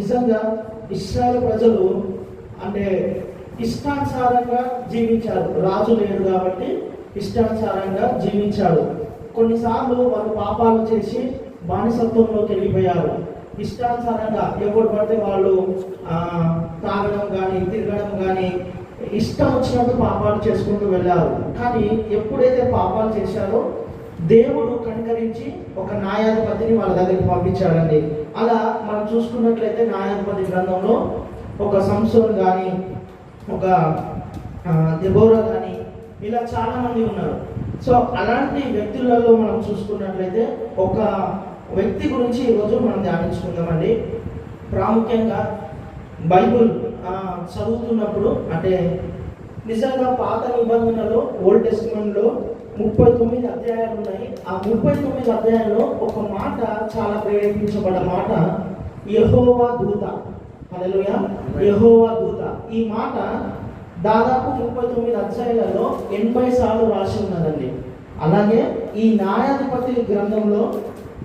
నిజంగా ఇశ్రాయేలు ప్రజలు అంటే ఇష్టానుసారంగా జీవించారు. రాజు లేడు కాబట్టి ఇష్టానుసారంగా జీవించాడు. కొన్నిసార్లు వాళ్ళు పాపాలు చేసి బానిసత్వంలోకి వెళ్ళిపోయారు. ఇష్టానుసారంగా ఎవరు పడితే వాళ్ళు తాగడం కానీ తిరగడం కానీ ఇష్టం వచ్చినట్టు పాపాలు చేసుకుంటూ వెళ్ళారు. కానీ ఎప్పుడైతే పాపాలు చేశారో దేవుడు కనికరించి ఒక న్యాయాధిపతిని వాళ్ళ దగ్గరికి పంపించాడండి. అలా మనం చూసుకున్నట్లయితే న్యాయాధిపతి గ్రంథంలో ఒక సంసోన్ కానీ ఒక దెబోరా కానీ ఇలా చాలా మంది ఉన్నారు. సో అలాంటి వ్యక్తులలో మనం చూసుకున్నట్లయితే ఒక వ్యక్తి గురించి ఈరోజు మనం ధ్యానించుకుందామండి. ప్రాముఖ్యంగా బైబుల్ చదువుతున్నప్పుడు అంటే నిజంగా పాత నిబంధనలో ఓల్డ్ టెస్టిమెంట్లో 39 అధ్యాయాలు ఉన్నాయి. ఆ 39 అధ్యాయాల్లో ఒక మాట చాలా ప్రేరేపించబడ్డ మాట యెహోవా దూత. హల్లెలూయా, యెహోవా దూత. ఈ మాట దాదాపు 39 అధ్యాయాలలో 80 సార్లు రాసి ఉన్నదండి. అలాగే ఈ న్యాయాధిపతి గ్రంథంలో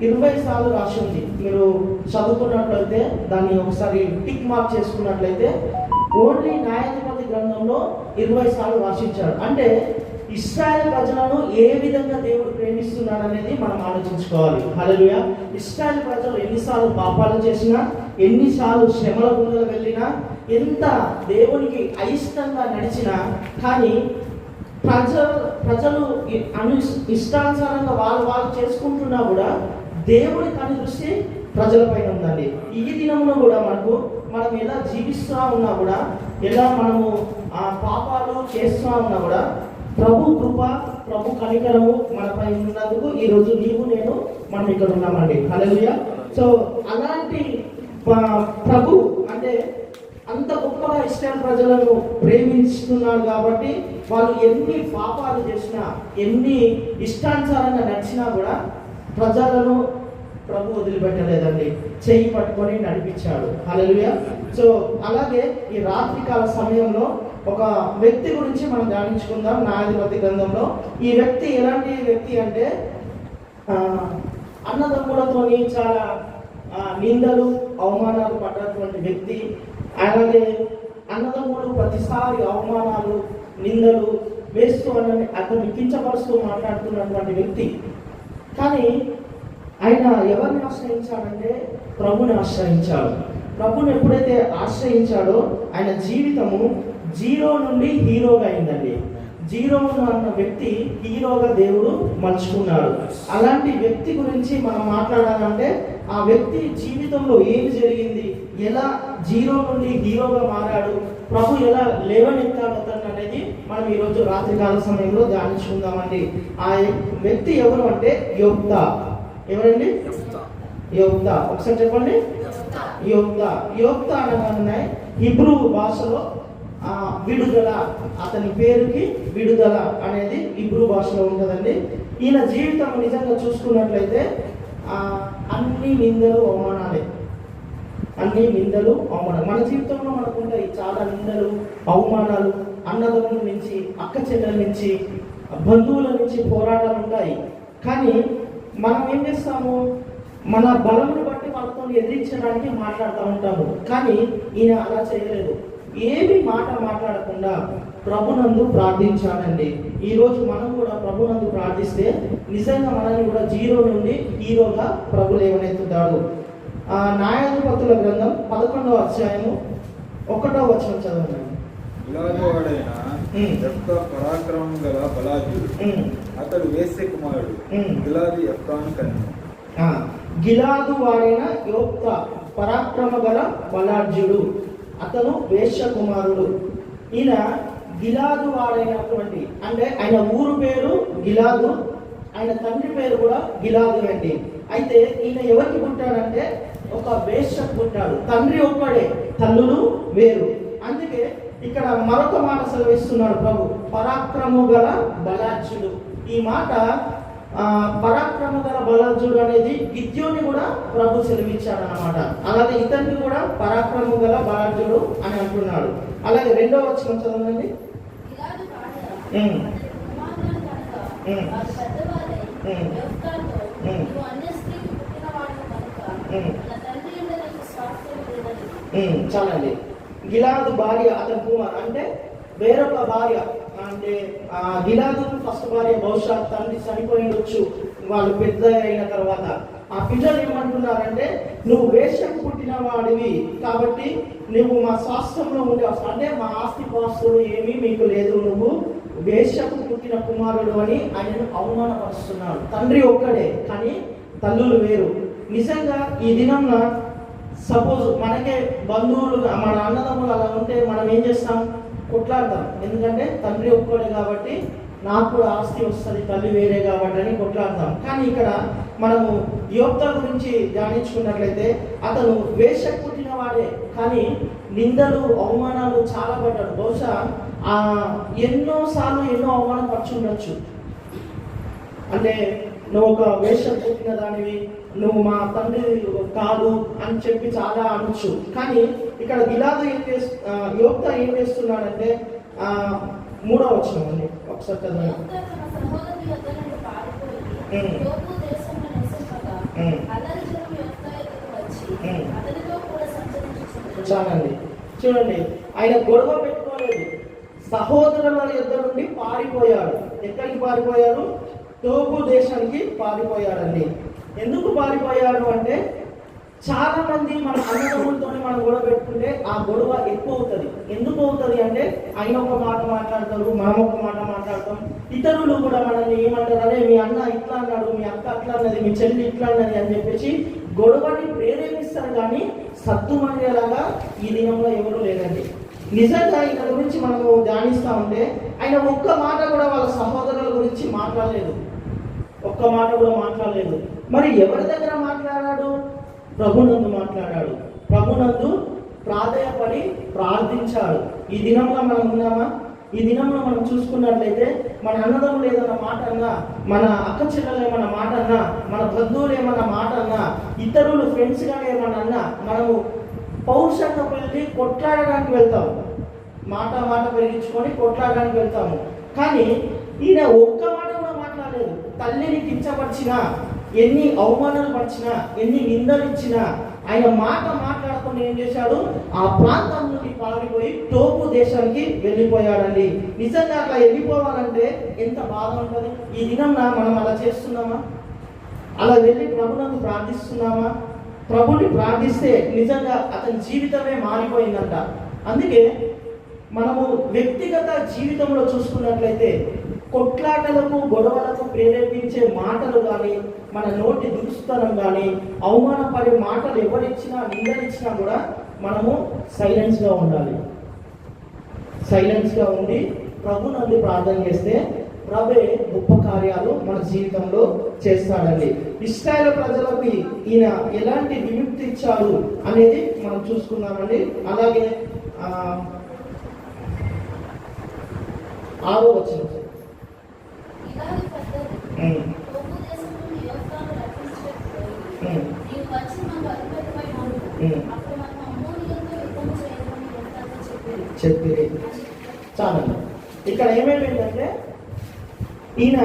20 సార్లు రాసి ఉంది. మీరు చదువుకున్నట్లయితే దాన్ని ఒకసారి టిక్ మార్క్ చేసుకున్నట్లయితే ఓన్లీ న్యాయాధిపతి గ్రంథంలో 20 సార్లు రాసించాడు. అంటే ఇశ్రాయేలు ప్రజలను ఏ విధంగా దేవుడు ప్రేమిస్తున్నాడు అనేది మనం ఆలోచించుకోవాలి. హల్లెలూయా. ఇశ్రాయేలు ప్రజలు ఎన్నిసార్లు పాపాలు చేసినా, ఎన్నిసార్లు శ్రమల గుండెలు వెళ్ళినా, ఎంత దేవునికి అయిష్టంగా నడిచినా, కానీ ప్రజలు ఇష్టానుసారంగా వాళ్ళు చేసుకుంటున్నా కూడా దేవుడి కని దృష్టి ప్రజలపైన ఉందండి. ఈ దినంలో కూడా మనం ఎలా జీవిస్తూ ఉన్నా కూడా, ఎలా మనము పాపాలు చేస్తూ ఉన్నా కూడా ప్రభు కృప, ప్రభు కనికరము మనపై ఉన్నందుకు ఈరోజు నీవు నేను మనం ఇక్కడ ఉన్నామండి. హల్లెలూయా. సో అలాంటి ప్రభు అంటే అంత గొప్పగా ఇశ్రాయేలు ప్రజలను ప్రేమిస్తున్నాడు కాబట్టి వాళ్ళు ఎన్ని పాపాలు చేసినా, ఎన్ని ఇష్టానుసారంగా నడిచినా కూడా ప్రజలను ప్రభు వదిలిపెట్టలేదండి. చెయ్యి పట్టుకొని నడిపించాడు. హల్లెలూయా. సో అలాగే ఈ రాత్రికాల సమయంలో ఒక వ్యక్తి గురించి మనం ధ్యానించుకుందాం న్యాయాధిపతి గ్రంథంలో. ఈ వ్యక్తి ఎలాంటి వ్యక్తి అంటే అన్నదమ్ములతోని చాలా నిందలు అవమానాలు పడ్డటువంటి వ్యక్తి. అలాగే అన్నదమ్ములు ప్రతిసారి అవమానాలు నిందలు వేస్తూ అతన్ని కించపరుస్తూ మాట్లాడుతున్నటువంటి వ్యక్తి. కానీ ఆయన ఎవరిని ఆశ్రయించాడంటే ప్రభుని ఆశ్రయించాడు. ప్రభుని ఎప్పుడైతే ఆశ్రయించాడో ఆయన జీవితము జీరో నుండి హీరోగా అయిందండి. జీరో అన్న వ్యక్తి హీరోగా దేవుడు మలుచుకున్నాడు. అలాంటి వ్యక్తి గురించి మనం మాట్లాడాలంటే ఆ వ్యక్తి జీవితంలో ఏమి జరిగింది, ఎలా జీరో నుండి హీరోగా మారాడు, ప్రభు ఎలా లేవనెత్తాడు అతను అనేది మనం ఈరోజు రాత్రికాల సమయంలో ధ్యానించుకుందామండి. ఆ వ్యక్తి ఎవరు అంటే యోప్తా. ఎవరండి? యోప్తా. ఒకసారి చెప్పండి. యోప్తా. యోప్తా అనగానే హిబ్రూ భాషలో విడుదల, అతని పేరుకి విడుదల అనేది హిబ్రూ భాషలో ఉంటుందండి. ఈయన జీవితం నిజంగా చూసుకున్నట్లయితే అన్ని నిందలు అవమానాలే. అన్ని నిందలు అవమానాలు మన జీవితంలో మనకు ఉంటాయి. చాలా నిందలు అవమానాలు, అన్నదమ్ముల నుంచి, అక్క చెల్లెల నుంచి, బంధువుల నుంచి పోరాటాలు ఉంటాయి. కానీ మనం ఏం చేస్తాము, మన బలమును బట్టి వాళ్ళతో ఎదిరించడానికి మాట్లాడుతూ ఉంటాము. కానీ ఈయన అలా చేయలేదు. ఏమి మాట మాట్లాడకుండా ప్రభునందు ప్రార్థించాడండి. ఈరోజు మనం కూడా ప్రభునందు ప్రార్థిస్తే నిజంగా మనల్ని కూడా జీరో నుండి హీరోగా ప్రభు లేవనెత్తుతాడు. న్యాయాధిపతుల గ్రంథం 11వ అధ్యాయము 1వ వచనం చదవండి. పరాక్రమం గల బలాజుడు అతడు వేశ్య కుమారుడు గిలాదు ఎఫ్రాను కన్య. గిలాదు వాడైన యోప్తా పరాక్రమ గల బలార్జుడు, అతను వేశ్య కుమారుడు. ఈయన గిలాదు వాడైనటువంటి, అంటే ఆయన ఊరు పేరు గిలాదు, ఆయన తండ్రి పేరు కూడా గిలాదు అండి. అయితే ఈయన ఎవరికి పుట్టాడంటే ఒక వేశ్యకు పుట్టాడు. తండ్రి ఒక్కడే, తల్లులు వేరు. అందుకే ఇక్కడ మరొక మాట సెలవిస్తున్నాడు ప్రభు, పరాక్రము గల బలార్జుడు. ఈ మాట పరాక్రమ గల బలార్జుడు అనేది గిద్యోని కూడా ప్రభు సెలవిచ్చాడు అన్నమాట. అలాగే ఇతన్ని కూడా పరాక్రమ గల బలార్జుడు అని అంటున్నాడు. అలాగే 2వ వచనం చదవండి. చాలండి. గిలాదు భార్య అతని కుమార్ అంటే వేరొక భార్య అంటే గిలాదు ఫస్ట్ భార్య బహుశా తండ్రి చనిపోయిండొచ్చు వాళ్ళు పెద్ద అయిన తర్వాత. ఆ పిల్లలు ఏమంటున్నారంటే నువ్వు వేషకు పుట్టిన వాడివి కాబట్టి నువ్వు మా స్వాస్థ్యంలో ఉండే అంటే మా ఆస్తి పాస్తులు ఏమీ మీకు లేదు, నువ్వు వేషకు పుట్టిన కుమారుడు అని ఆయనను అవమానపరుస్తున్నాడు. తండ్రి ఒక్కడే కానీ తల్లులు వేరు. నిజంగా ఈ దినంన సపోజ్ మనకే బంధువులు మన అన్నదమ్ములు అలా ఉంటే మనం ఏం చేస్తాం? కొట్లాడతాం. ఎందుకంటే తండ్రి ఒక్కడే కాబట్టి నాకు కూడా ఆస్తి వస్తుంది, తల్లి వేరే కాబట్టి అని కొట్లాడతాం. కానీ ఇక్కడ మనము యోక్త గురించి ధ్యానించుకున్నట్లయితే అతను వేషకు పుట్టిన వాడే కానీ నిందలు అవమానాలు చాలా పడ్డాడు. బహుశా ఎన్నోసార్లు ఎన్నో అవమానం పరుచుండొచ్చు. అంటే నువ్వు ఒక వేషం పుట్టిన దానివి, నువ్వు మా తండ్రి కాదు అని చెప్పి చాలా అనొచ్చు. కానీ ఇక్కడ గిలాదు యోక్త ఏం చేస్తున్నాడంటే 3వ వచనం అండి ఒకసారి చదవండి. చాలండి. చూడండి, ఆయన గొడవ పెట్టుకోలేదు, సహోదరుల యుద్ధ నుండి పారిపోయాడు. ఎక్కడికి పారిపోయాడు? టోబు దేశానికి పారిపోయాడండి. ఎందుకు పారిపోయాడు అంటే చాలా మంది మన అన్నదమ్ములతో మనం గొడవ పెట్టుకుంటే ఆ గొడవ ఎక్కువ అవుతుంది. ఎందుకు అవుతుంది అంటే ఆయన ఒక మాట మాట్లాడతారు, మనం ఒక మాట మాట్లాడతాం. ఇతరులు కూడా మనల్ని ఏమంటారు, అదే మీ అన్న ఇట్లా అన్నాడు, మీ అక్క అట్లా అన్నది, మీ చెల్లి ఇట్లా అన్నది అని చెప్పేసి గొడవని ప్రేరేపిస్తారు. కానీ సత్తుమనేలాగా ఈ దినంలో ఎవరు లేదండి. నిజంగా ఈయన గురించి మనము ధ్యానిస్తూ ఉంటే ఆయన ఒక్క మాట కూడా వాళ్ళ సహోదరుల గురించి మాట్లాడలేదు, ఒక్క మాట కూడా మాట్లాడలేదు. మరి ఎవరి దగ్గర మాట్లాడాడు? ప్రభునందు మాట్లాడాడు. ప్రభునందు ప్రాధేయపడి ప్రార్థించాడు. ఈ దినంలో మనం ఉన్నామా? ఈ దినంలో మనం చూసుకున్నట్లయితే మన అన్నదమ్ములు ఏదన్నా మాట అన్నా, మన అక్క చెల్లెలు ఏమన్నా మాట అన్నా, మన బంధువులు ఏమన్నా మాట అన్నా, ఇతరులు ఫ్రెండ్స్ గానే ఏమన్నా అన్నా మనము పౌరుషంగా వెళ్ళి కొట్లాడడానికి వెళ్తాము. మాట పెరిగించుకొని కొట్లాడడానికి వెళ్తాము. కానీ ఈయన ఒక్క మాట కూడా మాట్లాడలేదు. తల్లిని కించపరిచినా, ఎన్ని అవమానాలు పరిచినా, ఎన్ని నిందలు ఇచ్చినా ఆయన మాట్లాడకుండా ఏం చేశాడు? ఆ ప్రాంతం నుండి పారిపోయి టోబు దేశానికి వెళ్ళిపోయాడండి. నిజంగా అట్లా వెళ్ళిపోవాలంటే ఎంత బాధ ఉంటుంది. ఈ దినంన మనం అలా చేస్తున్నామా? అలా వెళ్ళి ప్రభునందు ప్రార్థిస్తున్నామా? ప్రభుని ప్రార్థిస్తే నిజంగా అతని జీవితమే మారిపోయిందంట. అందుకే మనము వ్యక్తిగత జీవితంలో చూసుకున్నట్లయితే కొట్లాటలకు గొడవలకు ప్రేరేపించే మాటలు కానీ, మన నోటి దురుస్తనం కానీ, అవమానపడే మాటలు ఎవరిచ్చినా నిందలిచ్చినా కూడా మనము సైలెన్స్గా ఉండాలి. సైలెన్స్గా ఉండి ప్రభునందు ప్రార్థన చేస్తే ప్రభే గొప్ప కార్యాలు మన జీవితంలో చేస్తాడండి. ఇశ్రాయేలు ప్రజలకు ఈయన ఎలాంటి విముక్తి ఇచ్చాడు అనేది మనం చూసుకున్నామండి. అలాగే 6వ వచనం చెప్పి చాలండి. ఇక్కడ ఏమేమిటంటే ఈయన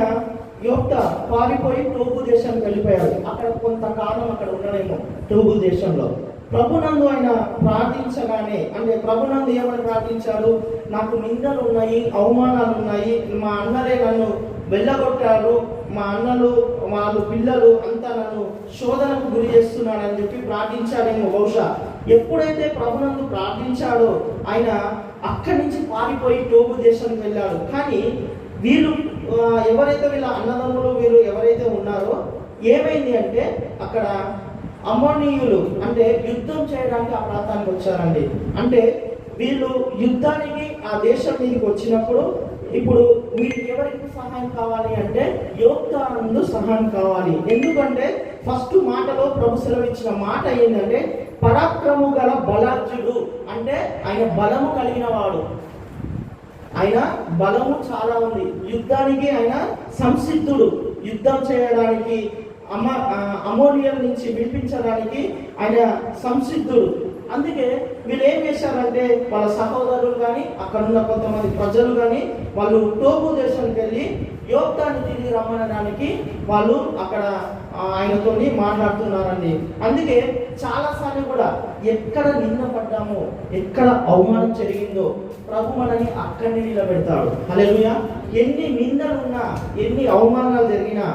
యోక్త పారిపోయి టోబు దేశానికి వెళ్ళిపోయాడు. అక్కడ కొంతకాలం అక్కడ ఉండడేమో టోబు దేశంలో. ప్రభునందు ఆయన ప్రార్థించగానే, అంటే ప్రభునందు ఏమని ప్రార్థించాడు? నాకు నిందలు ఉన్నాయి, అవమానాలు ఉన్నాయి, మా అన్నలే నన్ను వెళ్ళగొట్టారు, మా అన్నలు వాళ్ళు పిల్లలు అంతా నన్ను శోధనకు గురి చేస్తున్నాడని చెప్పి ప్రార్థించాడేమో బహుశా. ఎప్పుడైతే ప్రభునందు ప్రార్థించాడో ఆయన అక్కడి నుంచి పారిపోయి టోబు దేశానికి వెళ్ళాడు. కానీ వీళ్ళు ఎవరైతే వీళ్ళ అన్నదమ్ములు వీరు ఎవరైతే ఉన్నారో ఏమైంది అంటే అక్కడ అమ్మోనీయులు అంటే యుద్ధం చేయడానికి ఆ ప్రాంతానికి వచ్చారండి. అంటే వీళ్ళు యుద్ధానికి ఆ దేశం మీదకి వచ్చినప్పుడు ఇప్పుడు వీరికి ఎవరికి సహాయం కావాలి అంటే యోక్తానందు సహాయం కావాలి. ఎందుకంటే ఫస్ట్ మాటలో ప్రభు సెలవిచ్చిన మాట ఏంటంటే పరాక్రము గల బలార్జుడు, అంటే ఆయన బలము కలిగిన వాడు, ఆయన బలము చాలా ఉంది, యుద్ధానికి ఆయన సంసిద్ధుడు, యుద్ధం చేయడానికి అమోనియల్ నుంచి విడిపించడానికి ఆయన సంసిద్ధుడు. అందుకే వీళ్ళు ఏం చేశారంటే వాళ్ళ సహోదరులు కానీ అక్కడున్న కొంతమంది ప్రజలు కానీ వాళ్ళు టోబు దేశానికి వెళ్ళి యోక్తాన్ని తిరిగి రమ్మనడానికి వాళ్ళు అక్కడ ఆయనతో మాట్లాడుతున్నారండి. అందుకే చాలాసార్లు కూడా ఎక్కడ నిందపడ్డామో, ఎక్కడ అవమానం జరిగిందో ప్రభు మనని అక్కడిని నిలబెడతాడు. హల్లెలూయా. ఎన్ని నిందలున్నా, ఎన్ని అవమానాలు జరిగినా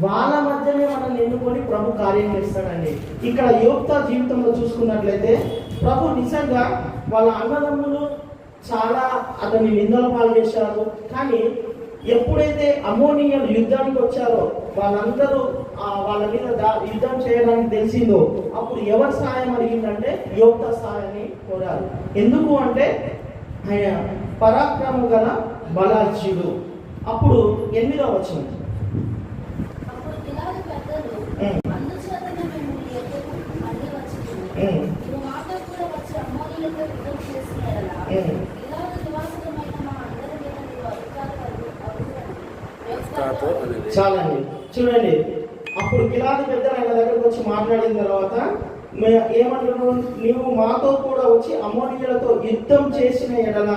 వాళ్ళ మధ్యనే మనల్ని ఎన్నుకొని ప్రభు కార్యం చేస్తాడండి. ఇక్కడ యోక్తా జీవితంలో చూసుకున్నట్లయితే ప్రభు నిజంగా వాళ్ళ అన్నదమ్ములు చాలా అతన్ని నిందల పాలు చేశారు. కానీ ఎప్పుడైతే అమ్మోనీయులు యుద్ధానికి వచ్చారో, వాళ్ళందరూ వాళ్ళ మీద యుద్ధం చేయడానికి తెలిసిందో, అప్పుడు ఎవరి సహాయం అడిగిందంటే యోక్తా సహాయాన్ని కోరారు. ఎందుకు అంటే ఆయన పరాక్రమం గల బలాజ్యుడు. అప్పుడు 8వ వచనం, చాలండి. చూడండి, అప్పుడు గిలాదు పెద్దలు ఆయన దగ్గరకు వచ్చి మాట్లాడిన తర్వాత ఏమంటున్నాడు, నీవు మాతో కూడా వచ్చి అమ్మోనీయులతో యుద్ధం చేసిన ఎడల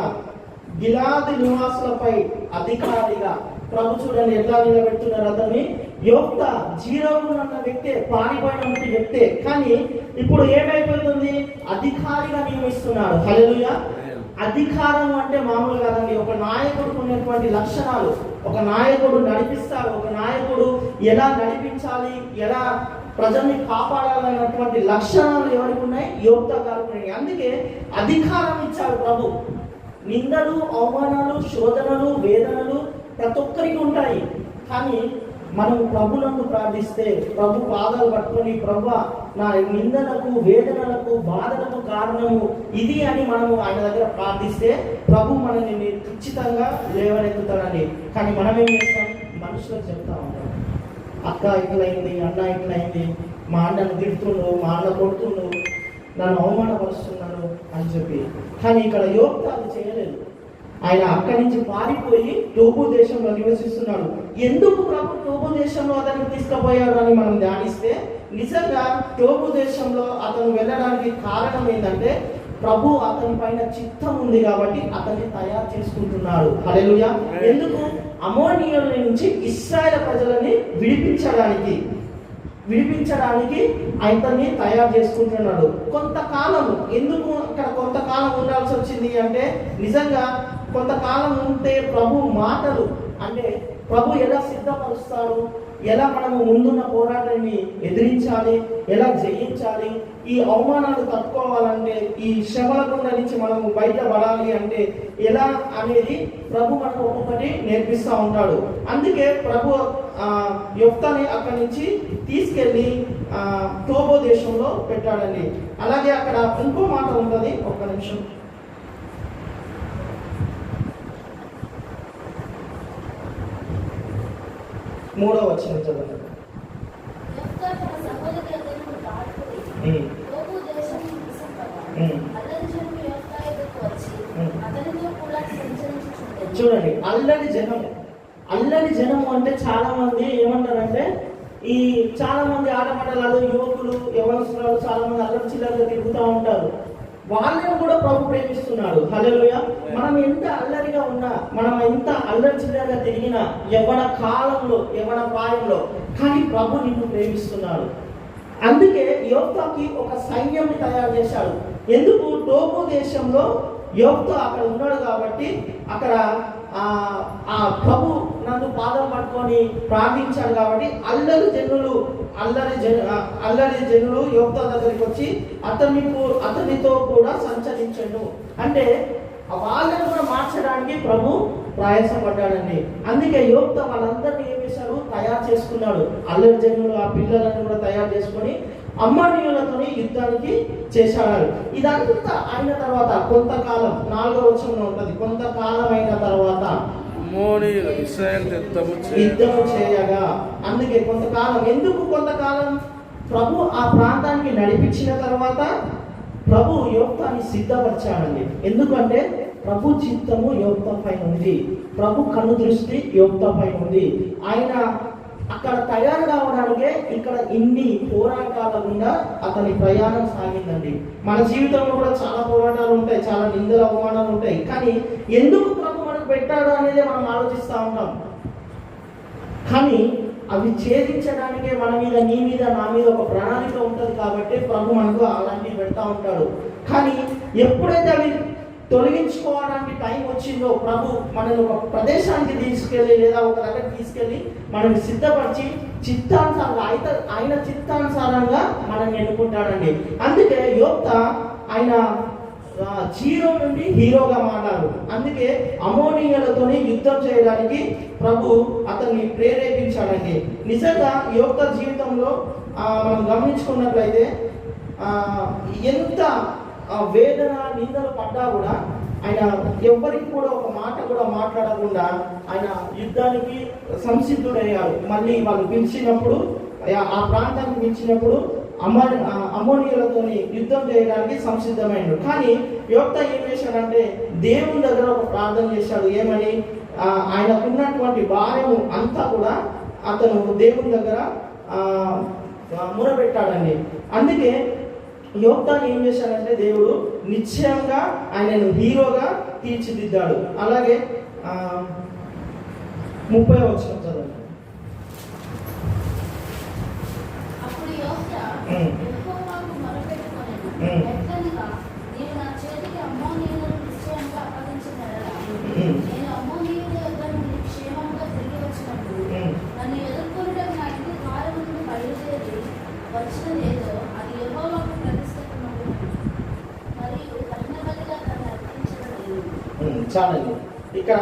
గిలాదు నివాసులపై అధికారిగా. ప్రభు చూడండి ఎట్లా నిలబెడుతున్నారు అతన్ని. యోక్తా జీరోను అన్న వ్యక్తే, పారిపోయిన వ్యక్తే, కానీ ఇప్పుడు ఏమైపోతుంది, అధికారిగా నియమిస్తున్నాడు. హల్లెలూయా. అధికారం అంటే మామూలు కాదండి. ఒక నాయకుడికి ఉన్నటువంటి లక్షణాలు, ఒక నాయకుడు నడిపిస్తాడు, ఒక నాయకుడు ఎలా నడిపించాలి, ఎలా ప్రజల్ని కాపాడాలన్నటువంటి లక్షణాలు ఎవరికి ఉన్నాయి, యోక్తా గారికి ఉన్నాయి. అందుకే అధికారం ఇచ్చాడు ప్రభు. నిందలు, అవమానాలు, శోధనలు, వేదనలు ప్రతి ఒక్కరికి ఉంటాయి. కానీ మనం ప్రభులను ప్రార్థిస్తే, ప్రభు పాదాలు పట్టుకొని ప్రభువా నా నిందలకు, వేదనలకు, బాధలకు కారణము ఇది అని మనము ఆయన దగ్గర ప్రార్థిస్తే ప్రభు మనల్ని ఖచ్చితంగా లేవనెత్తుతాడని. కానీ మనం ఏం చేస్తాం, మనుషులకు చెప్తా ఉంటాం, అక్క ఇట్లయింది, అన్న ఇట్లయింది, మా అన్నను తిడుతుండు, మా అన్న కొడుతుండు, నన్ను అవమానపరుస్తున్నాను అని చెప్పి. కానీ ఇక్కడ యోక్తా అది చేయలేదు. ఆయన అక్కడి నుంచి పారిపోయి టోబు దేశంలో నివసిస్తున్నాడు. ఎందుకు ప్రభు టోబు దేశంలో అతన్ని తీసుకుపోయాడు అని మనం ధ్యానిస్తే, నిజంగా టోబు దేశంలో అతను వెళ్ళడానికి కారణం ఏంటంటే ప్రభు అతని పైన చిత్తం ఉంది కాబట్టి అతన్ని తయారు చేసుకుంటున్నాడు. హల్లెలూయా. ఎందుకు? అమ్మోనీయుల నుంచి ఇశ్రాయేలు ప్రజలని విడిపించడానికి అతన్ని తయారు చేసుకుంటున్నాడు. కొంతకాలము, ఎందుకు అక్కడ కొంతకాలం ఉండాల్సి వచ్చింది అంటే, నిజంగా కొంతకాలం ఉంటే ప్రభు మాటలు, అంటే ప్రభు ఎలా సిద్ధపరుస్తాడు, ఎలా మనము ముందున్న పోరాటాన్ని ఎదిరించాలి, ఎలా జయించాలి, ఈ అవమానాలు తట్టుకోవాలంటే, ఈ శ్రమల గుండా నుంచి మనము బయటపడాలి అంటే ఎలా అనేది ప్రభు మనకు ఒక్కొక్కటి నేర్పిస్తూ ఉంటాడు. అందుకే ప్రభు యోక్తాని అక్కడి నుంచి తీసుకెళ్ళి టోబో దేశంలో పెట్టాడండి. అలాగే అక్కడ ఇంకో మాట ఉంటుంది, ఒక్క నిమిషం. మూడవ వచనం చదవండి. చూడండి, అల్లరి జనము అంటే చాలా మంది ఏమంటారంటే, ఈ చాలా మంది ఆడమండలాలు, యువకులు, యవనస్తులు చాలా మంది అల్లరి చిల్లరగా తిరుగుతూ ఉంటారు. వాళ్ళని కూడా ప్రభు ప్రేమిస్తున్నాడు. హల్లెలూయా. మనం ఎంత అల్లరిగా ఉన్నా, మనం ఎంత అల్లరి చిల్లరగా తిరిగినా, యవ్వన కాలంలో, యవ్వన ప్రాయంలో, కానీ ప్రభు నిన్ను ప్రేమిస్తున్నాడు. అందుకే యోక్తాకి ఒక సైన్యాన్ని తయారు చేశాడు. ఎందుకు? టోబు దేశంలో యోక్తా అక్కడ ఉన్నాడు కాబట్టి, అక్కడ ప్రభు నన్ను పాదం పట్టుకొని ప్రార్థించాడు కాబట్టి అల్లరి జనులు యోక్తా దగ్గరికి వచ్చి అతనితో కూడా సంచరించండు. అంటే వాళ్ళని కూడా మార్చడానికి ప్రభు ప్రయాసపడ్డాడండి. అందుకే యోక్తా వాళ్ళందరినీ ఏం చేశాడు, తయారు చేసుకున్నాడు. అల్లరి జనులు ఆ పిల్లలను కూడా తయారు చేసుకొని అమ్మోనీయులతో యుద్ధానికి చేశాడు. ఇదంతా అయిన తర్వాత కొంతకాలం, 4వ వచనంలో ఉంటుంది, కొంతకాలం అయిన తర్వాత యుద్ధము చేయగా. అందుకే కొంతకాలం. ఎందుకు కొంతకాలం? ప్రభు ఆ ప్రాంతానికి నడిపించిన తర్వాత ప్రభు యోక్తాన్ని సిద్ధపరిచాడండి. ఎందుకంటే ప్రభు చిత్తము యోక్తా పైన ఉంది, ప్రభు కన్ను దృష్టి యోక్తా పైన ఉంది. ఆయన అక్కడ తయారు కావడానికే ఇక్కడ ఇన్ని పోరాటాల గుండా అతని ప్రయాణం సాగిందండి. మన జీవితంలో కూడా చాలా పోరాటాలు ఉంటాయి, చాలా నిందల అవమానాలు ఉంటాయి. కానీ ఎందుకు ప్రభు మనకు పెట్టాడు అనేది మనం ఆలోచిస్తూ ఉంటాం. కానీ అవి ఛేదించడానికే మన మీద, నీ మీద, నా మీద ఒక ప్రణాళిక ఉంటుంది కాబట్టి ప్రభు మనకు అలాంటివి పెడతా ఉంటాడు. కానీ ఎప్పుడైతే అవి తొలగించుకోవడానికి టైం వచ్చిందో ప్రభు మనల్ని ఒక ప్రదేశానికి తీసుకెళ్ళి లేదా ఒక దగ్గరికి తీసుకెళ్ళి మనల్ని సిద్ధపరిచి చిత్తానుసారంగా ఆయన చిత్తానుసారంగా మనల్ని ఎన్నుకుంటాడండి. అందుకే యోక్త ఆయన జీరో నుండి హీరోగా మారారు. అందుకే అమోనీయులతోని యుద్ధం చేయడానికి ప్రభు అతన్ని ప్రేరేపించాడండి. నిజంగా యోక్త జీవితంలో మనం గమనించుకున్నట్లయితే ఎంత వేదన నిందలు పడ్డా కూడా ఆయన ఎవరికి కూడా ఒక మాట కూడా మాట్లాడకుండా ఆయన యుద్ధానికి సంసిద్ధుడయ్యాడు. మళ్ళీ వాళ్ళు పిలిచినప్పుడు, ఆ ప్రాంతానికి పిలిచినప్పుడు అమోనీయులతో యుద్ధం చేయడానికి సంసిద్ధమైనడు. కానీ యోక్త ఏం చేశాడంటే దేవుని దగ్గర ఒక ప్రార్థన చేశాడు. ఏమని? ఆయనకున్నటువంటి భార్యము అంతా కూడా అతను దేవుని దగ్గర మురబెట్టాడండి. అందుకే యోక్తాన్ని ఏం చేశాడంటే దేవుడు నిశ్చయంగా ఆయనను హీరోగా తీర్చిదిద్దాడు. అలాగే 30వ వచనం చదవండి. చాలండి. ఇక్కడ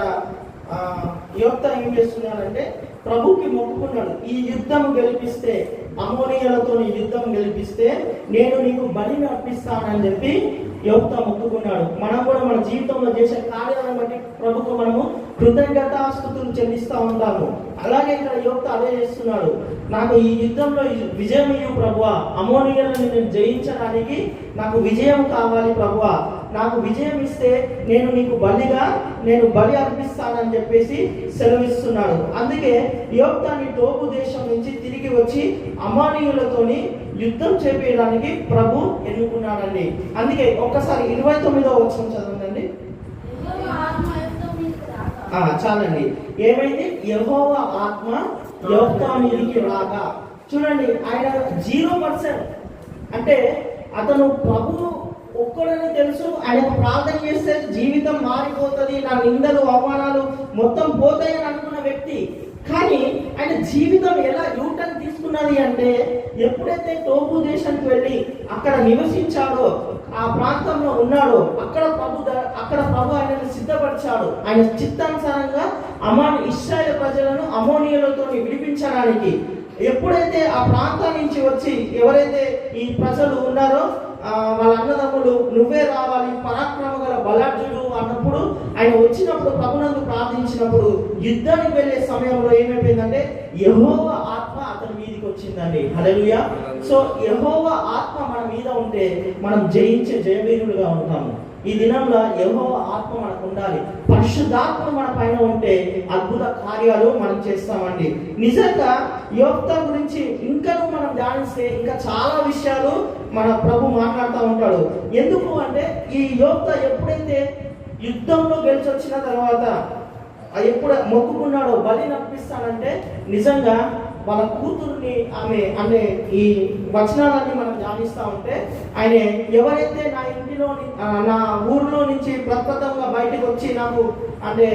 యోక్త ఏం చేస్తున్నాడంటే ప్రభుకి మొక్కుకున్నాడు. ఈ యుద్ధం గెలిపిస్తే, అమోనీయులతో యుద్ధం గెలిపిస్తే నేను నీకు బలిని అర్పిస్తానని చెప్పి యోక్త మొక్కుకున్నాడు. మనం కూడా మన జీవితంలో చేసే కార్యాలను బట్టి ప్రభుకు మనము కృతజ్ఞతాస్తుతులు చెల్లిస్తూ ఉంటాము. అలాగే ఇక్కడ యోక్త అదే చేస్తున్నాడు. నాకు ఈ యుద్ధంలో విజయం ఇవ్వు ప్రభువా, అమోనీయులను నేను జయించడానికి నాకు విజయం కావాలి ప్రభువా, నాకు విజయం ఇస్తే నేను నీకు బలి అర్పిస్తానని చెప్పేసి సెలవిస్తున్నాడు. అందుకే యోక్తాన్ని టోబు దేశం నుంచి తిరిగి వచ్చి అమానీయులతోని యుద్ధం చేపేయడానికి ప్రభు ఎన్నుకున్నాడండి. అందుకే ఒక్కసారి 29వ వచనం చదవండి. చాలండి. ఏమైంది? యెహోవా ఆత్మ యోక్తా మీదికి రాగా. చూడండి, ఆయన 0%. అంటే అతను ప్రభు ఒక్కడని తెలుసు. ఆయన ప్రార్థన చేస్తే జీవితం మారిపోతుంది, నా నిందలు అవమానాలు మొత్తం పోతాయని అనుకున్న వ్యక్తి. కానీ ఆయన జీవితం ఎలా యూటర్న్ తీసుకున్నది అంటే, ఎప్పుడైతే టోబు దేశానికి వెళ్ళి అక్కడ నివసించాడో, ఆ ప్రాంతంలో ఉన్నాడో, అక్కడ ప్రభు ఆయనను సిద్ధపరిచాడు. ఆయన చిత్తానుసారంగా ఇశ్రాయేలు ప్రజలను అమోనీయులతో విడిపించడానికి. ఎప్పుడైతే ఆ ప్రాంతం నుంచి వచ్చి ఎవరైతే ఈ ప్రజలు ఉన్నారో వాళ్ళ అన్నదమ్ములు నువ్వే రావాలి, పరాక్రమ గల బలాఢ్యుడు అన్నప్పుడు ఆయన వచ్చినప్పుడు ప్రభునందు ప్రార్థించినప్పుడు యుద్ధానికి వెళ్ళే సమయంలో ఏమైపోయిందంటే యెహోవా ఆత్మ అతని మీదకి వచ్చిందండి. హల్లెలూయా. సో యెహోవా ఆత్మ మన మీద ఉంటే మనం జయించే జయవీరులుగా ఉంటాము. ఈ దినంలో యెహోవా ఆత్మ మనకు ఉండాలి. పరిశుద్ధాత్మ మన పైన ఉంటే అద్భుత కార్యాలు మనం చేస్తామండి. నిజంగా యోక్త గురించి ఇంకా మనం ధ్యానిస్తే ఇంకా చాలా విషయాలు మన ప్రభు మాట్లాడుతూ ఉంటాడు. ఎందుకు అంటే ఈ యోక్త ఎప్పుడైతే యుద్ధంలో గెలిచి వచ్చిన తర్వాత ఎప్పుడు మొక్కుకున్నాడో బలిని అర్పిస్తానంటే నిజంగా వాళ్ళ కూతుర్ని ఆమె అంటే ఈ వచనాలన్నీ మనం ధ్యానిస్తూ ఉంటే ఆయన ఎవరైతే నా ఇంటిలో నా ఊరిలో నుంచి ప్రప్రథంగా బయటకు వచ్చి నాకు అంటే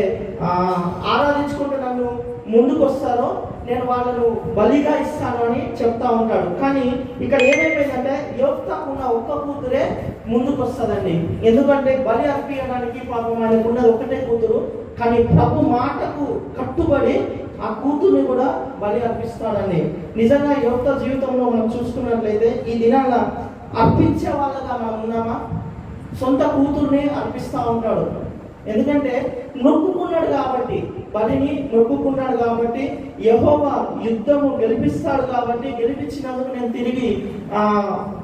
ఆరాధించుకుంటూ నన్ను ముందుకు వస్తారో నేను వాళ్ళను బలిగా ఇస్తాను అని చెప్తా ఉంటాడు. కానీ ఇక్కడ ఏమైపోయిందంటే యోక్తకు ఉన్న ఒక్క కూతురే ముందుకు వస్తుందండి. ఎందుకంటే బలి అర్పించడానికి పాపం ఆయనకు ఉన్నది ఒకటే కూతురు. కానీ ప్రభు మాటకు కట్టుబడి ఆ కూతుర్ని కూడా బలి అర్పిస్తాడండి. నిజంగా యోక్త జీవితంలో మనం చూసుకున్నట్లయితే ఈ దినాల అర్పించే వాళ్ళగా మనం ఉన్నామా? సొంత కూతుర్ని అర్పిస్తూ ఉంటాడు. ఎందుకంటే నొక్కుకున్నాడు కాబట్టి, బలిని నొక్కుకున్నాడు కాబట్టి, యెహోవా యుద్ధము గెలిపిస్తాడు కాబట్టి, గెలిపించినందుకు నేను తిరిగి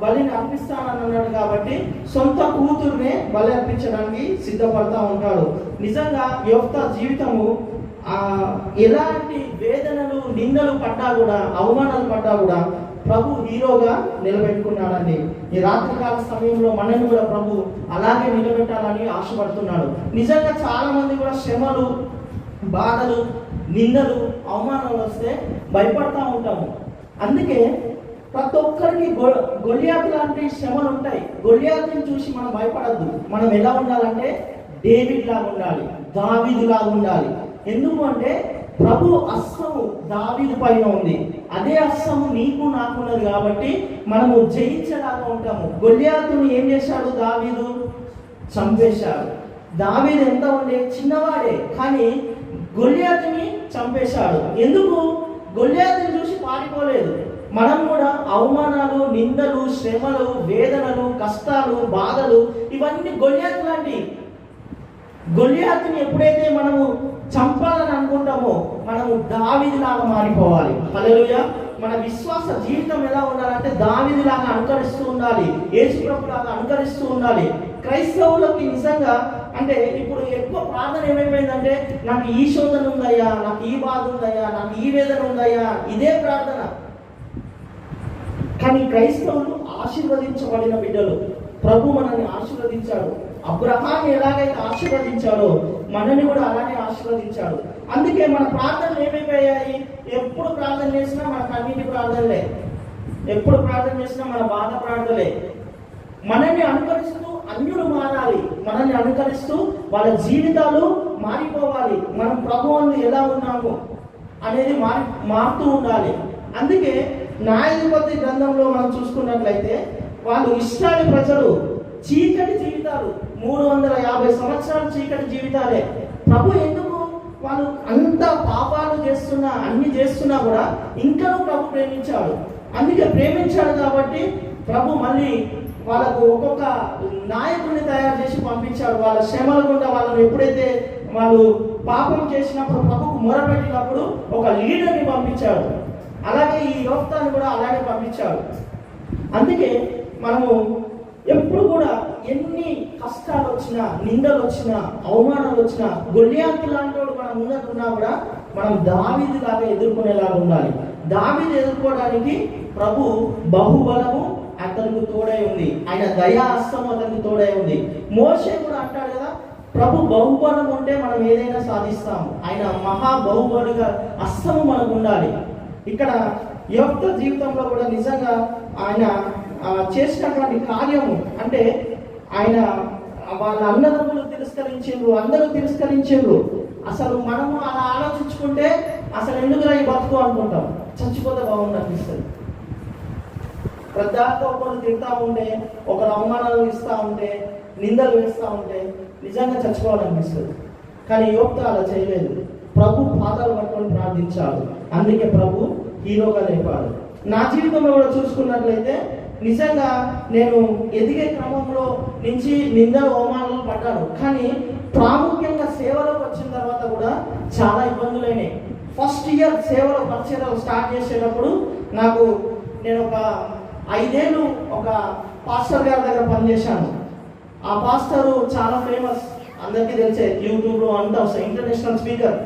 బలిని అర్పిస్తానని అన్నాడు కాబట్టి సొంత కూతుర్నే బలి అర్పించడానికి సిద్ధపడతా ఉంటాడు. నిజంగా యోక్త జీవితము ఎలాంటి వేదనలు నిందలు పడ్డా కూడా, అవమానాలు పడ్డా కూడా ప్రభు హీరోగా నిలబెట్టుకున్నాడండి. ఈ రాత్రికాల సమయంలో మనల్ని కూడా ప్రభు అలాగే నిలబెట్టాలని ఆశపడుతున్నాడు. నిజంగా చాలా మంది కూడా శ్రమలు, బాధలు నిందలు అవమానాలు వస్తే భయపడతా ఉంటాము. అందుకే ప్రతి ఒక్కరికి గొలియాతు లాంటి శ్రమలు ఉంటాయి. గొలియాతుని చూసి మనం భయపడద్దు. మనం ఎలా ఉండాలంటే డేవిడ్ లాగా ఉండాలి, దావీదు లాగా ఉండాలి. ఎందుకు అంటే ప్రభు హస్తము దావీదు పైన ఉంది, అదే హస్తము నీకు నాకు ఉన్నది కాబట్టి మనము జయించేలాగా ఉంటాము. గొలియాతుని ఏం చేశాడు? దావీదు చంపేశాడు. దావీదు ఎంత ఉండే చిన్నవాడే, కానీ గొలియాతుని చంపేశాడు. ఎందుకు? గొలియాతుని చూసి పారిపోలేదు. మనం కూడా అవమానాలు, నిందలు, శ్రమలు, వేదనలు, కష్టాలు, బాధలు ఇవన్నీ గొలియాతు లాంటి. గొలియాతుని ఎప్పుడైతే మనము చంపాలని అనుకుంటామో మనము దావీదులాగా మారిపోవాలి. హల్లెలూయా. మన విశ్వాస జీవితం ఎలా ఉండాలంటే దావీదులాగా అనుకరిస్తూ ఉండాలి, యేసుప్రభులాగా అనుకరిస్తూ ఉండాలి. క్రైస్తవులకి నిజంగా అంటే ఇప్పుడు ఎక్కువ ప్రార్థన ఏమైపోయిందంటే నాకు ఈ శోధన ఉందయ్యా, నాకు ఈ బాధ ఉందయ్యా, నాకు ఈ వేదన ఉందయ్యా, ఇదే ప్రార్థన. కానీ క్రైస్తవులు ఆశీర్వదించబడిన బిడ్డలు. ప్రభు మనల్ని ఆశీర్వదించాడు. అబ్రహాన్ని ఎలాగైతే ఆశీర్వదించాడో మనల్ని కూడా అలానే ఆశీర్వదించాడు. అందుకే మన ప్రార్థనలు ఏమైపోయాయి? ఎప్పుడు ప్రార్థన చేసినా మన కన్నీటి ప్రార్థనలే, ఎప్పుడు ప్రార్థన చేసినా మన బాధ ప్రార్థనలే. మనల్ని అనుకరిస్తూ అన్యులు మారాలి, మనల్ని అనుకరిస్తూ వాళ్ళ జీవితాలు మారిపోవాలి. మనం ప్రభువుని ఎలా ఉన్నాము అనేది మారుతూ ఉండాలి. అందుకే న్యాయాధిపతి గ్రంథంలో మనం చూసుకున్నట్లయితే వాళ్ళు ఇశ్రాయేలు ప్రజలు చీకటి జీవితాలు, 350 సంవత్సరాలు చీకటి జీవితాలే. ప్రభు ఎందుకు వాళ్ళు అంత పాపాలు చేస్తున్నా, అన్ని చేస్తున్నా కూడా ఇంకా ప్రభు ప్రేమించాడు. అందుకే ప్రేమించాడు కాబట్టి ప్రభు మళ్ళీ వాళ్ళకు ఒక్కొక్క నాయకుడిని తయారు చేసి పంపించాడు. వాళ్ళ శ్రమల గుండా వాళ్ళని ఎప్పుడైతే వాళ్ళు పాపం చేసినప్పుడు ప్రభుకు మొరపెట్టినప్పుడు ఒక లీడర్ని పంపించాడు. అలాగే ఈ యోక్తాన్ని కూడా అలాగే పంపించాడు. అందుకే మనము ఎప్పుడు కూడా ఎన్ని కష్టాలు వచ్చినా, నిందలు వచ్చినా, అవమానాలు వచ్చినా, గొలియాతు లాంటి వాడు మనం ముందుకున్నా కూడా మనం దావీదు లాగా ఎదుర్కొనేలాగా ఉండాలి. దావీదు ఎదుర్కోవడానికి ప్రభు బహుబలము అతనికి తోడై ఉంది, ఆయన దయా హస్తము అతనికి తోడై ఉంది. మోషే కూడా అంటాడు కదా, ప్రభు బహుబలం ఉంటే మనం ఏదైనా సాధిస్తాము. ఆయన మహా బహుబలిగా హస్తము మనకు ఉండాలి. ఇక్కడ యోక్త జీవితంలో కూడా నిజంగా ఆయన చేసినటువంటి కార్యము అంటే ఆయన వాళ్ళ అన్నదమ్ములు తిరస్కరించారు, అందరూ తిరస్కరించారు. అసలు మనము అలా ఆలోచించుకుంటే అసలు ఎందుకురా ఈ బతుకు అనుకుంటాం, చచ్చిపోతే బాగుంది అనిపిస్తుంది. ప్రధానంగా ఒకరు తింటా ఉంటే, ఒకరు అవమానాలు ఇస్తూ ఉంటే, నిందలు వేస్తూ ఉంటే నిజంగా చచ్చిపోవాలనిపిస్తుంది. కానీ యోక్త అలా చేయలేదు. ప్రభు పాదాలు పట్టుకొని ప్రార్థించాడు. అందుకే ప్రభు హీరోగా లేపాడు. నా జీవితంలో కూడా చూసుకున్నట్లయితే నిజంగా నేను ఎదిగే క్రమంలో నుంచి నిందలు అవమానాలు పడ్డాను. కానీ ప్రాముఖ్యంగా సేవలోకి వచ్చిన తర్వాత కూడా చాలా ఇబ్బందులైనాయి. ఫస్ట్ ఇయర్ సేవలో పరిచయాలు స్టార్ట్ చేసేటప్పుడు నేను ఒక 5 ఏళ్ళు ఒక పాస్టర్ గారి దగ్గర పనిచేశాను. ఆ పాస్టరు చాలా ఫేమస్, అందరికీ తెలిసే, యూట్యూబ్లో అంతా వస్తాయి, ఇంటర్నేషనల్ స్పీకర్.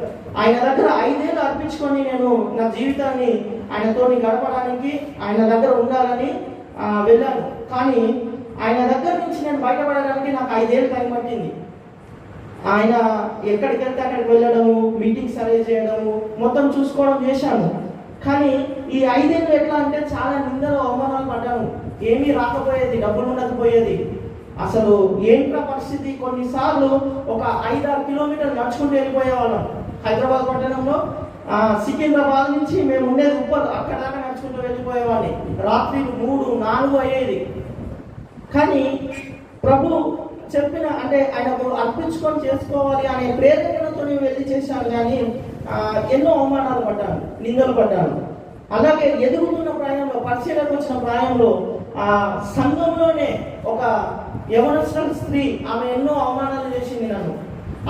ఆయన దగ్గర 5 ఏళ్ళు అర్పించుకొని నేను నా జీవితాన్ని ఆయనతో గడపడానికి, ఆయన దగ్గర ఉండాలని వెళ్ళాను. కానీ ఆయన దగ్గర నుంచి నేను బయటపడడానికి నాకు 5 ఏళ్ళు టైం పట్టింది. ఆయన ఎక్కడికి వెళ్తే అక్కడికి వెళ్ళడము, మీటింగ్స్ అరేంజ్ చేయడము, మొత్తం చూసుకోవడం చేశాను. కానీ ఈ 5 ఏళ్ళు ఎట్లా అంటే చాలా నిందలు అవమానాలు పడ్డాను. ఏమీ రాకపోయేది, డబ్బులు ఉండకపోయేది. అసలు ఏంట్రా పరిస్థితి. కొన్నిసార్లు ఒక 5-6 కిలోమీటర్లు నడుచుకుంటూ వెళ్ళిపోయేవాళ్ళం. హైదరాబాద్ పట్టణంలో సికింద్రాబాద్ నుంచి మేము ఉండేది ఉప్పల్, అక్కడ దాకా నడుచుకుంటూ వెళ్ళిపోయేవాడిని. రాత్రి 3-4 అయ్యేది. కానీ ప్రభు చెప్పిన అంటే ఆయనకు అర్పించుకొని చేసుకోవాలి అనే ప్రేరణతో వెళ్ళి చేశాను. కానీ ఎన్నో అవమానాలు పడ్డాను, నిందలు పడ్డాను. అలాగే ఎదుగుతున్న ప్రాయంలో, పరిచయకు వచ్చిన ప్రాయంలో సంఘంలోనే ఒక యవనస్తుల స్త్రీ, ఆమె ఎన్నో అవమానాలు చేసింది నన్ను.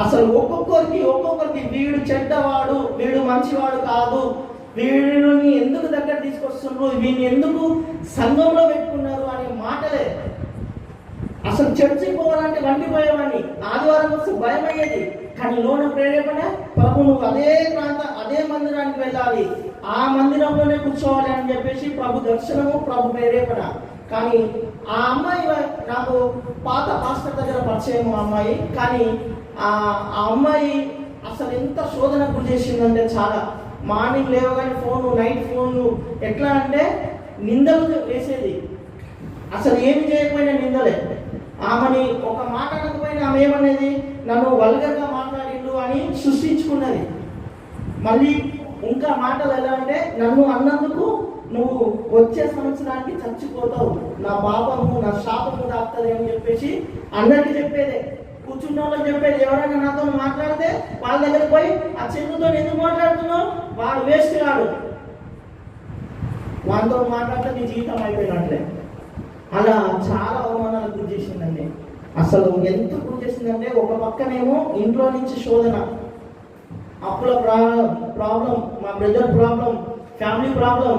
అసలు ఒక్కొక్కరికి వీడు చెడ్డవాడు, వీడు మంచివాడు కాదు, వీడిని ఎందుకు దగ్గర తీసుకొస్తున్నారు, వీడిని ఎందుకు సంఘంలో పెట్టుకున్నారు అనే మాటలే. అసలు చర్చికి పోవాలంటే వండిపోయేవాడిని, ఆదివారం వస్తే భయం అయ్యేది. కానీ లోన ప్రేరేపణ, ప్రభు నువ్వు అదే మందిరానికి వెళ్ళాలి, ఆ మందిరంలోనే కూర్చోవాలి అని చెప్పేసి ప్రభు దర్శనము, ప్రభు ప్రేరేపణ. కానీ ఆ అమ్మాయి నాకు పాత పాస్టర్ దగ్గర పరిచయం అమ్మాయి. కానీ ఆ అమ్మాయి అసలు ఎంత శోధన గురి చేసిందంటే చాలా. మార్నింగ్ లేవగానే ఫోను, నైట్ ఫోను, ఎట్లా అంటే నిందలు వేసేది. అసలు ఏమి చేయకపోయినా నిందలే. ఆమెని ఒక మాట అనకపోయినా ఆమె ఏమనేది, నన్ను వల్గర్గా మాట్లాడిండు అని సృష్టించుకున్నది. మళ్ళీ ఇంకా మాటలు ఎలా అంటే, నన్ను అన్నందుకు నువ్వు వచ్చే సంవత్సరానికి చచ్చిపోతావు, నా పాపము నా శాపము తాకుతుంది అని చెప్పేసి అందరికీ చెప్పేదే. కూర్చున్న వాళ్ళకి చెప్పేది. ఎవరైనా నాతో మాట్లాడితే వాళ్ళ దగ్గరికి పోయి, ఆ చెల్లుతో ఎందుకు మాట్లాడుతున్నావు, వాడు వేస్ట్ కాడు, వాడితో మాట్లాడితే నీ జీవితం అయిపోయినట్లే. అలా చాలా అవమానాలకు గురి చేసిందండి. అసలు ఎంత గురి చేసిందంటే, ఒక పక్కనేమో ఇంట్లో నుంచి శోధన, అప్పుల ప్రాబ్లం, మా బ్రదర్ ప్రాబ్లం, ఫ్యామిలీ ప్రాబ్లం.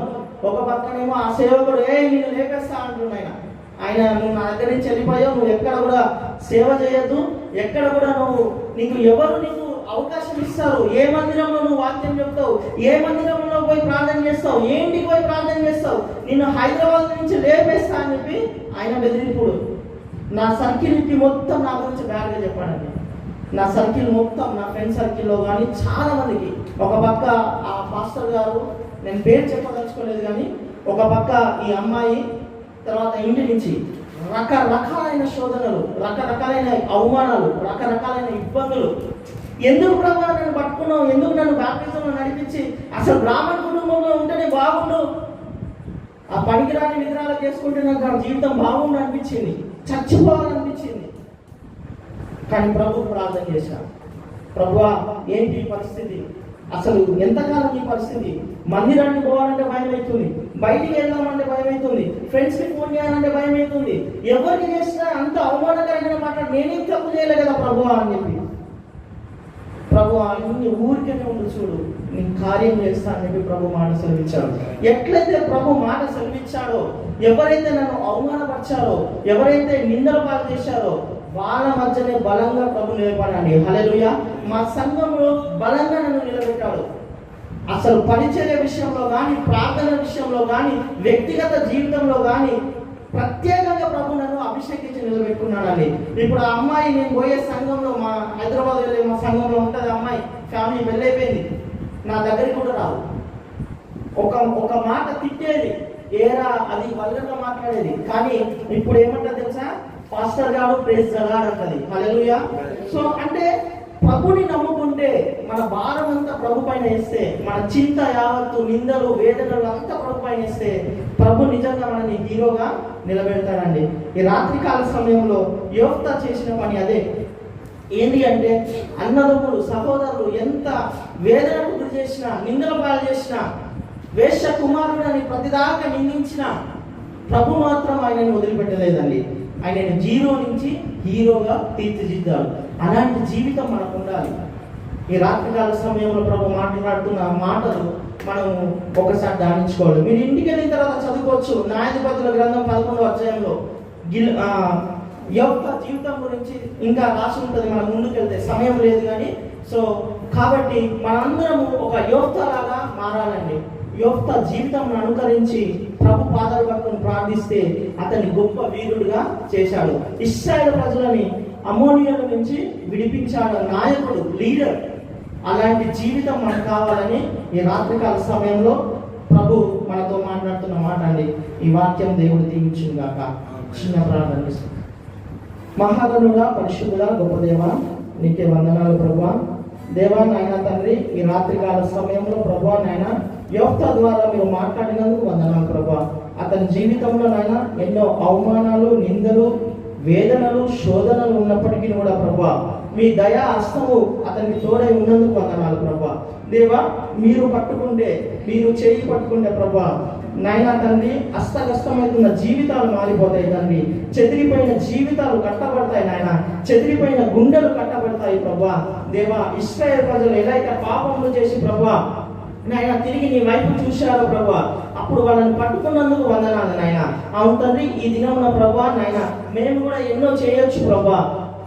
ఒక పక్కనేమో ఆ సేవకుడు నేను లేపేస్తా అంటున్నాయి. ఆయన నువ్వు నా దగ్గర నుంచి వెళ్ళిపోయావు, నువ్వు ఎక్కడ కూడా సేవ చేయొద్దు, ఎక్కడ కూడా నీకు ఎవరు నీకు అవకాశం ఇస్తారు, ఏ మందిరంలో నువ్వు వాక్యం చెప్తావు, ఏ మందిరంలో పోయి ప్రార్థన చేస్తావు, ఏంటికి పోయి ప్రార్థన చేస్తావు, నిన్ను హైదరాబాద్ నుంచి లేపేస్తా అని చెప్పి ఆయన బెదిరింపుడు. నా సర్కిల్కి మొత్తం నా గురించి బ్యాడ్గా చెప్పాడండి. నా సర్కిల్ మొత్తం, నా ఫ్రెండ్ సర్కిల్లో కానీ చాలా మందికి. ఒక పక్క ఆ పాస్టర్ గారు, నేను పేరు చెప్పదలుచుకోలేదు కానీ, ఒక పక్క ఈ అమ్మాయి, తర్వాత ఇంటి నుంచి రకరకాలైన శోధనలు, రకరకాలైన అవమానాలు, రకరకాలైన ఇబ్బందులు. ఎందుకు ప్రభావ నన్ను పట్టుకున్నావు, ఎందుకు నన్ను బాప్టిజంలో నడిపించి, అసలు బ్రాహ్మణ కుటుంబంలో ఉంటేనే బాగుండు, ఆ పనికిరాని విగ్రహాలు చేసుకుంటే నాకు ఆ జీవితం బాగుండు అనిపించింది, చచ్చిపోవాలనిపించింది. కానీ ప్రభు ప్రార్థన చేశాను, ప్రభువా ఏంటి పరిస్థితి, అసలు ఎంతకాలం ఈ పరిస్థితి, మందిరానికి పోవాలంటే భయం అవుతుంది, బయటికి వెళ్దామంటే భయం అవుతుంది, ఫ్రెండ్స్కి ఫోన్ చేయాలంటే భయం అవుతుంది, ఎవరికి చేసినా అంత అవమానకరంగా మాట్లాడి నేనేం తప్పు చేయలే కదా ప్రభు అని చెప్పి, ప్రభు అన్ని ఊరికనే ఉండు చూడు, నేను కార్యం చేస్తా అని చెప్పి ప్రభు మాట సెలవిచ్చాడు. ఎట్లయితే ప్రభు మాట సెలవిచ్చాడో, ఎవరైతే నన్ను అవమానపరిచారో, ఎవరైతే నిందల పాలు చేశారో వాళ్ళ మధ్యనే బలంగా ప్రభు నిలబడండి. హల్లెలూయా. మా సంఘంలో బలంగా నన్ను నిలబెట్టాడు. అసలు పరిచర్య విషయంలో కానీ, ప్రార్థన విషయంలో కానీ, వ్యక్తిగత జీవితంలో కానీ ప్రత్యేకంగా ప్రభు నన్ను అభిషేకించి నిలబెట్టుకున్నాడండి. ఇప్పుడు ఆ అమ్మాయి, నేను పోయే సంఘంలో, మా హైదరాబాద్ వెళ్ళే మా సంఘంలో ఉంటుంది అమ్మాయి, ఫ్యామిలీ వెళ్ళైపోయింది, నా దగ్గరికి కూడా రాదు. ఒక మాట తిట్టేది, ఏరా అది వల్గర్గా మాట్లాడేది. కానీ ఇప్పుడు ఏమంటారు తెలుసా, పాస్టర్ గారు ప్రైజ్ గాడ్ అంటది. హల్లెలూయా. సో అంటే ప్రభుని నమ్ముకుంటే మన భారం అంతా ప్రభు పైన వేస్తే, మన చింత యావత్తు, నిందలు, వేదనలు అంతా ప్రభు పైన వేస్తే, ప్రభు నిజంగా మనని హీరోగా నిలబెడతాడండి. ఈ రాత్రికాల సమయంలో యోఫ్తా చేసిన పని అదే. ఏంటి అంటే, అన్నదమ్ములు, సహోదరులు ఎంత వేదనకు గురి చేసినా, నిందల పాలు చేసినా, వేశ్య కుమారుడు అని ప్రతిదాకా నిందించిన ప్రభు మాత్రం ఆయనని వదిలిపెట్టలేదండి. ఆయనను జీరో నుంచి హీరోగా తీర్చిదిద్దాడు. అలాంటి జీవితం మనకు ఉండాలి. ఈ రాత్రికాల సమయంలో ప్రభు మాట్లాడుతున్న మాటలు మనం ఒకసారి ధ్యానించుకోవాలి. మీరు ఇంటికి వెళ్ళిన తర్వాత చదువుకోవచ్చు. న్యాయాధిపతుల గ్రంథం 11వ అధ్యాయంలో యోఫ్తా జీవితం గురించి ఇంకా రాసి ఉంటుంది. మనం ముందుకెళ్తే సమయం లేదు కానీ, సో కాబట్టి మనందరము ఒక యోఫ్తా లాగా మారాలండి. యోఫ్తా జీవితం అనుకరించి ప్రభు పాదాలు పట్టుకుని ప్రార్థిస్తే అతన్ని గొప్ప వీరుడుగా చేశాడు. ఇశ్రాయేలు ప్రజలని అమోనియుల నుంచి విడిపించాడు. నాయకుడు, లీడర్. అలాంటి జీవితం మనకు కావాలని ఈ రాత్రికాల సమయంలో ప్రభు మనతో మాట్లాడుతున్న మాట అండి. ఈ వాక్యం దేవుడు దీవించును గాక. చిన్న ప్రార్థన. మహాగణుడా, పరిశుద్ధుడా, గొప్ప దేవా, నీకే వందనాలు ప్రభువా. దేవా నాయన తండ్రి, ఈ రాత్రికాల సమయంలో ప్రభువా నాయన యోఫ్తా ద్వారా మీరు మాట్లాడినందుకు వందనాలు ప్రభువా. అతని జీవితంలో నాయన ఎన్నో అవమానాలు, నిందలు, వేదనలు, శోధనలు ఉన్నప్పటికీ కూడా ప్రభువా మీ దయా హస్తము అతనికి తోడై ఉన్నందుకు వందనాలు ప్రభువా. దేవా, మీరు పట్టుకుంటే, మీరు చేయి పట్టుకుంటే ప్రభువా నాయన తండ్రి, అస్తగస్తమవుతున్న జీవితాలు మారిపోతాయి తండ్రి. చెదిరిపోయిన జీవితాలు కట్టబడతాయి నాయన, చెదిరిపోయిన గుండెలు కట్టబడతాయి ప్రభువా. దేవా, ఇశ్రాయేలు ప్రజలు ఎలా అయితే పాపములు చేసి ప్రభువా నాయన తిరిగి నీ వైపు చూశారు ప్రభువా, అప్పుడు వాళ్ళని పట్టుకున్నందుకు వందనాలు నాయన. అవును తండ్రి, ఈ దినమున ప్రభువా నాయన మేము కూడా ఎన్నో చేయొచ్చు ప్రభువా,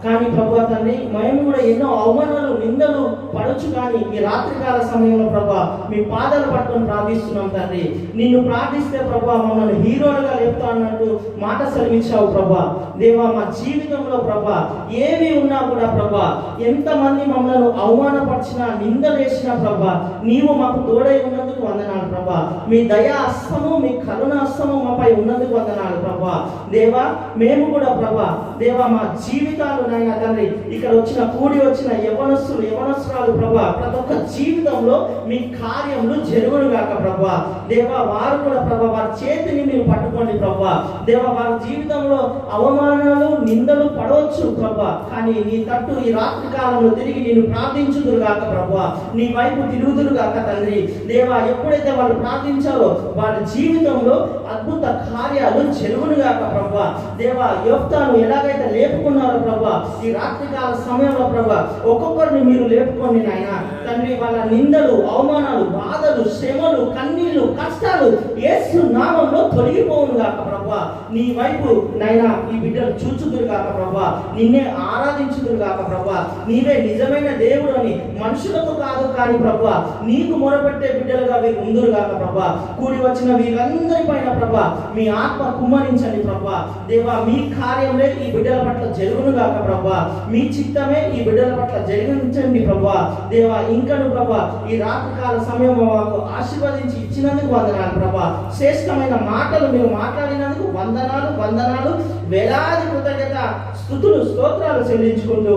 కానీ ప్రభా తండ్రి మేము కూడా ఎన్నో అవమానాలు నిందలు పడొచ్చు, కానీ ఈ రాత్రికాల సమయంలో ప్రభా మీ పాదాలు పట్టుకొని ప్రార్థిస్తున్నాం తండ్రి. నిన్ను ప్రార్థిస్తే ప్రభా మమ్మల్ని హీరోలుగా లేపుతా అన్నట్టు మాట సెలవిచ్చావు ప్రభా. దేవా మా జీవితంలో ప్రభా ఏమి ఉన్నా కూడా ప్రభా, ఎంతమంది మమ్మల్ని అవమానపరిచినా నిందలేసినా ప్రభా నీవు మాకు తోడై ఉన్నందుకు వందనాలు ప్రభా. మీ దయా హస్తము మీ కరుణ హస్తము మాపై ఉన్నందుకు వందనాలు ప్రభా. దేవా మేము కూడా ప్రభా దేవా మా జీవితాలు నాయన తండ్రి ఇక్కడ కూడి వచ్చిన యవనస్తురాలు ప్రభా ప్రతి ఒక్క జీవితంలో మీ కార్యములు జరుగును గాక ప్రభా. దేవా వారు కూడా ప్రభా వారి చేతిని మీరు పట్టుకోండి ప్రభా. దేవా వారి జీవితంలో అవమానాలు నిందలు పడవచ్చు ప్రభా, కానీ నీ తట్టు ఈ రాత్రి కాలంలో తిరిగి నేను ప్రార్థించుదురు గాక ప్రభా. నీ వైపు తిరుగుదురు గాక తండ్రి. దేవా ఎప్పుడైతే వాళ్ళు ప్రార్థించారో వాళ్ళ జీవితంలో అద్భుత కార్యాలు జరుగును గాక ప్రభా. దేవా యొఫ్తాను ఎలాగైతే లేపుకున్నారో ప్రభా ఈ రాత్రికాల సమయంలో ప్రభా ఒక్కొక్కరిని మీరు లేపుకోండి నాయన తండ్రి. వాళ్ళ నిందలు అవమానాలు బాధలు శ్రమలు కన్నీళ్లు కష్టాలు యేసు నామములో తొలగిపోవును గాక ప్రభా. నీ వైపు నాయన ఈ బిడ్డలు చూచుదురు గాక ప్రభా. నిన్నే ఆరాధించుదురు గాక ప్రభా. నీవే నిజమైన దేవుడు అని మనుషులకు కాదు కానీ ప్రభా నీకు మొరపెట్టే బిడ్డలుగా వీరు ముందురు గాక ప్రభా. కూడి వచ్చిన వీళ్ళందరి పైన ప్రభా మీ ఆత్మ కుమ్మరించండి ప్రభా. దేవా మీ కార్యంలో ఈ బిడ్డల పట్ల జరుగును గాక ప్రభా. మీ చిత్తమే ఈ బిడ్డల పట్ల జరిగించండి ప్రభా. దేవా ఇంకను ప్రభా ఈ రాత్రికాల సమయం మాకు ఆశీర్వదించి ఇచ్చినందుకు వందనాలు ప్రభా. శ్రేష్టమైన మాటలు మీరు మాట్లాడినందుకు వందనాలు వేలాది కృతజ్ఞత స్తుతులు స్తోత్రాలు చెల్లించుకుంటూ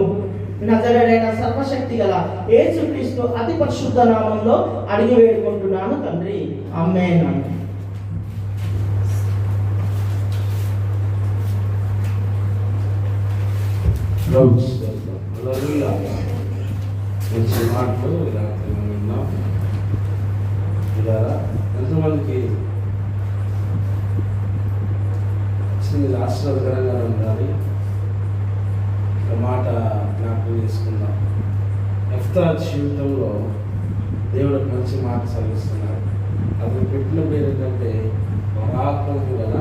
నజరేయుడైన సర్వశక్తి గల యేసుక్రీస్తు అతి పరిశుద్ధ నామంలో అడిగి వేడుకుంటున్నాను తండ్రి. ఆమేన్. మంచి మాటలు రాత్రి విన్నాం. ఇలా ఎంతమందికి చిన్న ఆశీర్వాదకరంగా ఉండాలి మాట జ్ఞాపకం చేసుకుందాం. యెఫ్తా జీవితంలో దేవుడికి మంచి మాట చదివిస్తున్నాడు. అతను పెట్టిన పేరు ఏంటంటే పరాక్రమం గల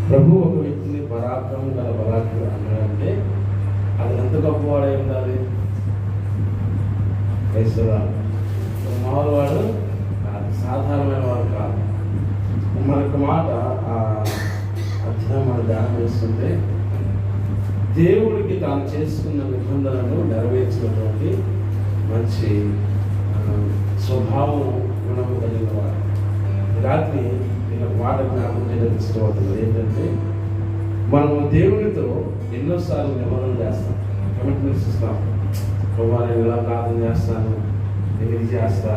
ప్రభు. ఒక వ్యక్తిని పరాక్రమం గల బలాఢ్యుడు అన్నాడంటే అది ఎంత గొప్పవాడై ఉండాలి. మామూలు వాడు కాదు, సాధారణమైన వాడు కాదు. మనకు మాట అధ్యాయం మనం ధ్యానం చేస్తుంటే దేవుడికి తాను చేసుకున్న నిబంధనలను నెరవేర్చినటువంటి మంచి స్వభావం గుణము కలిగిన వాడు. రాత్రి నేను మాట జ్ఞాపకం చేయడానికి ఇష్టపడుతుంది ఏంటంటే మనము దేవునితో ఎన్నోసార్లు నిబంధనలు చేస్తాం, కమిట్మెంట్స్ ఇస్తాం. ప్రభా నేను ఇలా ప్రార్థన చేస్తాను, నేను ఇది చేస్తా,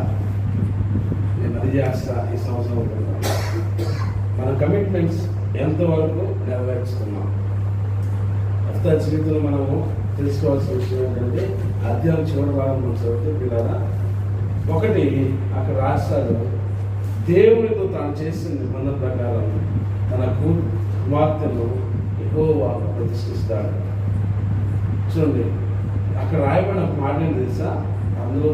నేను అది చేస్తా, ఈ సంవత్సరం మన కమిట్మెంట్స్ ఎంతవరకు నెరవేర్చుకున్నాం. యెఫ్తా జీవితంలో మనము తెలుసుకోవాల్సిన విషయం ఏంటంటే అధ్యాయం చివరి భాగం చదివితే పిల్లల ఒకటి అక్కడ రాష్ట్రాలు దేవునితో తాను చేసిన నిబంధన ప్రకారం తన కుమార్తెను యెహోవా ప్రతిష్ఠిస్తాడు. చూడండి అక్కడ రాయబడిన మాట ఏంటి తెలుసా? అందులో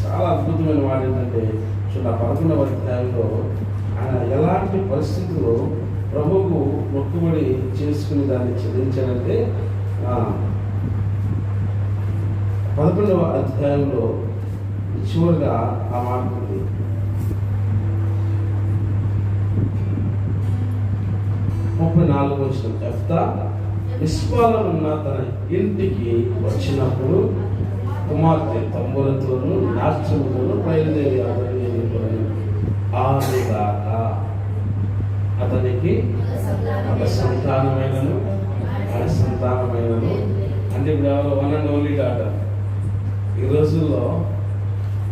చాలా అద్భుతమైన మాట ఏంటంటే చూడండి 11వ అధ్యాయంలో ఆయన ఎలాంటి పరిస్థితుల్లో ప్రభువుకు మొక్కుబడి చేసుకుని దాన్ని చెల్లించాలంటే 11వ అధ్యాయంలో చివరిగా ఆ మాట ఉంది. 34వ వచనం యెఫ్తా మిస్పాలో ఉన్న తన ఇంటికి వచ్చినప్పుడు కుమార్తె తమ్ములతోనూ నాట్యముతోనూ బయలుదేరి ఆమెగాక అతనికి ఒక సంతానమైనను అంటే ఇప్పుడు ఎవరో వన్ అండ్ ఓన్లీ డాటర్. ఈ రోజుల్లో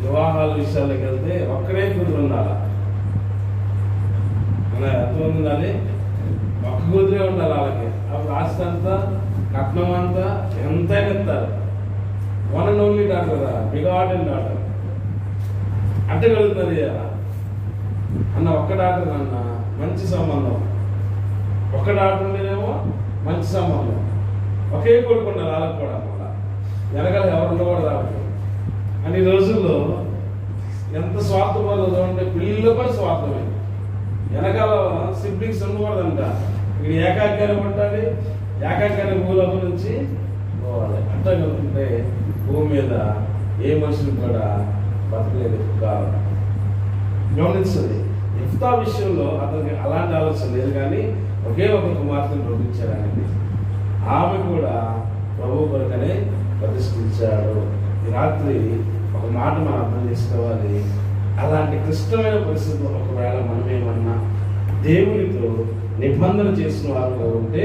వివాహాల విషయాలకు వెళ్తే ఒక్కడే కూతురు ఉండాలి. అలా ఎంతమంది ఉండాలి? ఒక్క కూతురే ఉండాలి వాళ్ళకి. అప్పుడు ఆస్తి అంతా కట్నం అంతా ఎంతైనా ఇస్తారు. వన్ అండ్ ఓన్లీ డాటర్ కదా, బిగార్డెన్ డాటర్ అంటే కలుగుతుంది అన్న. ఒక్క డాక్టర్ అన్న మంచి సంబంధం, ఒక్క డాక్టర్ ఉండేదేమో మంచి సంబంధం, ఒకే కొడుకు ఉండాలి వాళ్ళకి కూడా. మళ్ళా వెనకాల ఎవరు ఉండకూడదు వాళ్ళకి. అని ఈ రోజుల్లో ఎంత స్వార్థపడదు అంటే పిల్లలు కూడా స్వార్థమే. వెనకాల సిబ్లింగ్స్ ఉండకూడదంట. ఇక్కడ ఏకాగ్యాన్ని పట్టాలి, ఏకాగ్రత భూలోకం నుంచి పోవాలి. అట్లా కనుకుంటే భూమి మీద ఏ మనుషులు కూడా బతకలేదు కాదు. గమనించండి, యెఫ్తా విషయంలో అతనికి అలాంటి ఆలోచన లేదు, కానీ ఒకే ఒక కుమార్తెను పంపించాడు ఆయనకి. ఆమె కూడా ప్రభు కొరకనే ప్రతిష్ఠించాడు. ఈ రాత్రి ఒక మాట మనం అర్థం చేసుకోవాలి. అలాంటి క్లిష్టమైన పరిస్థితుల్లో ఒకవేళ మనమేమన్నా దేవునితో నిబంధన చేసిన వారుగా ఉంటే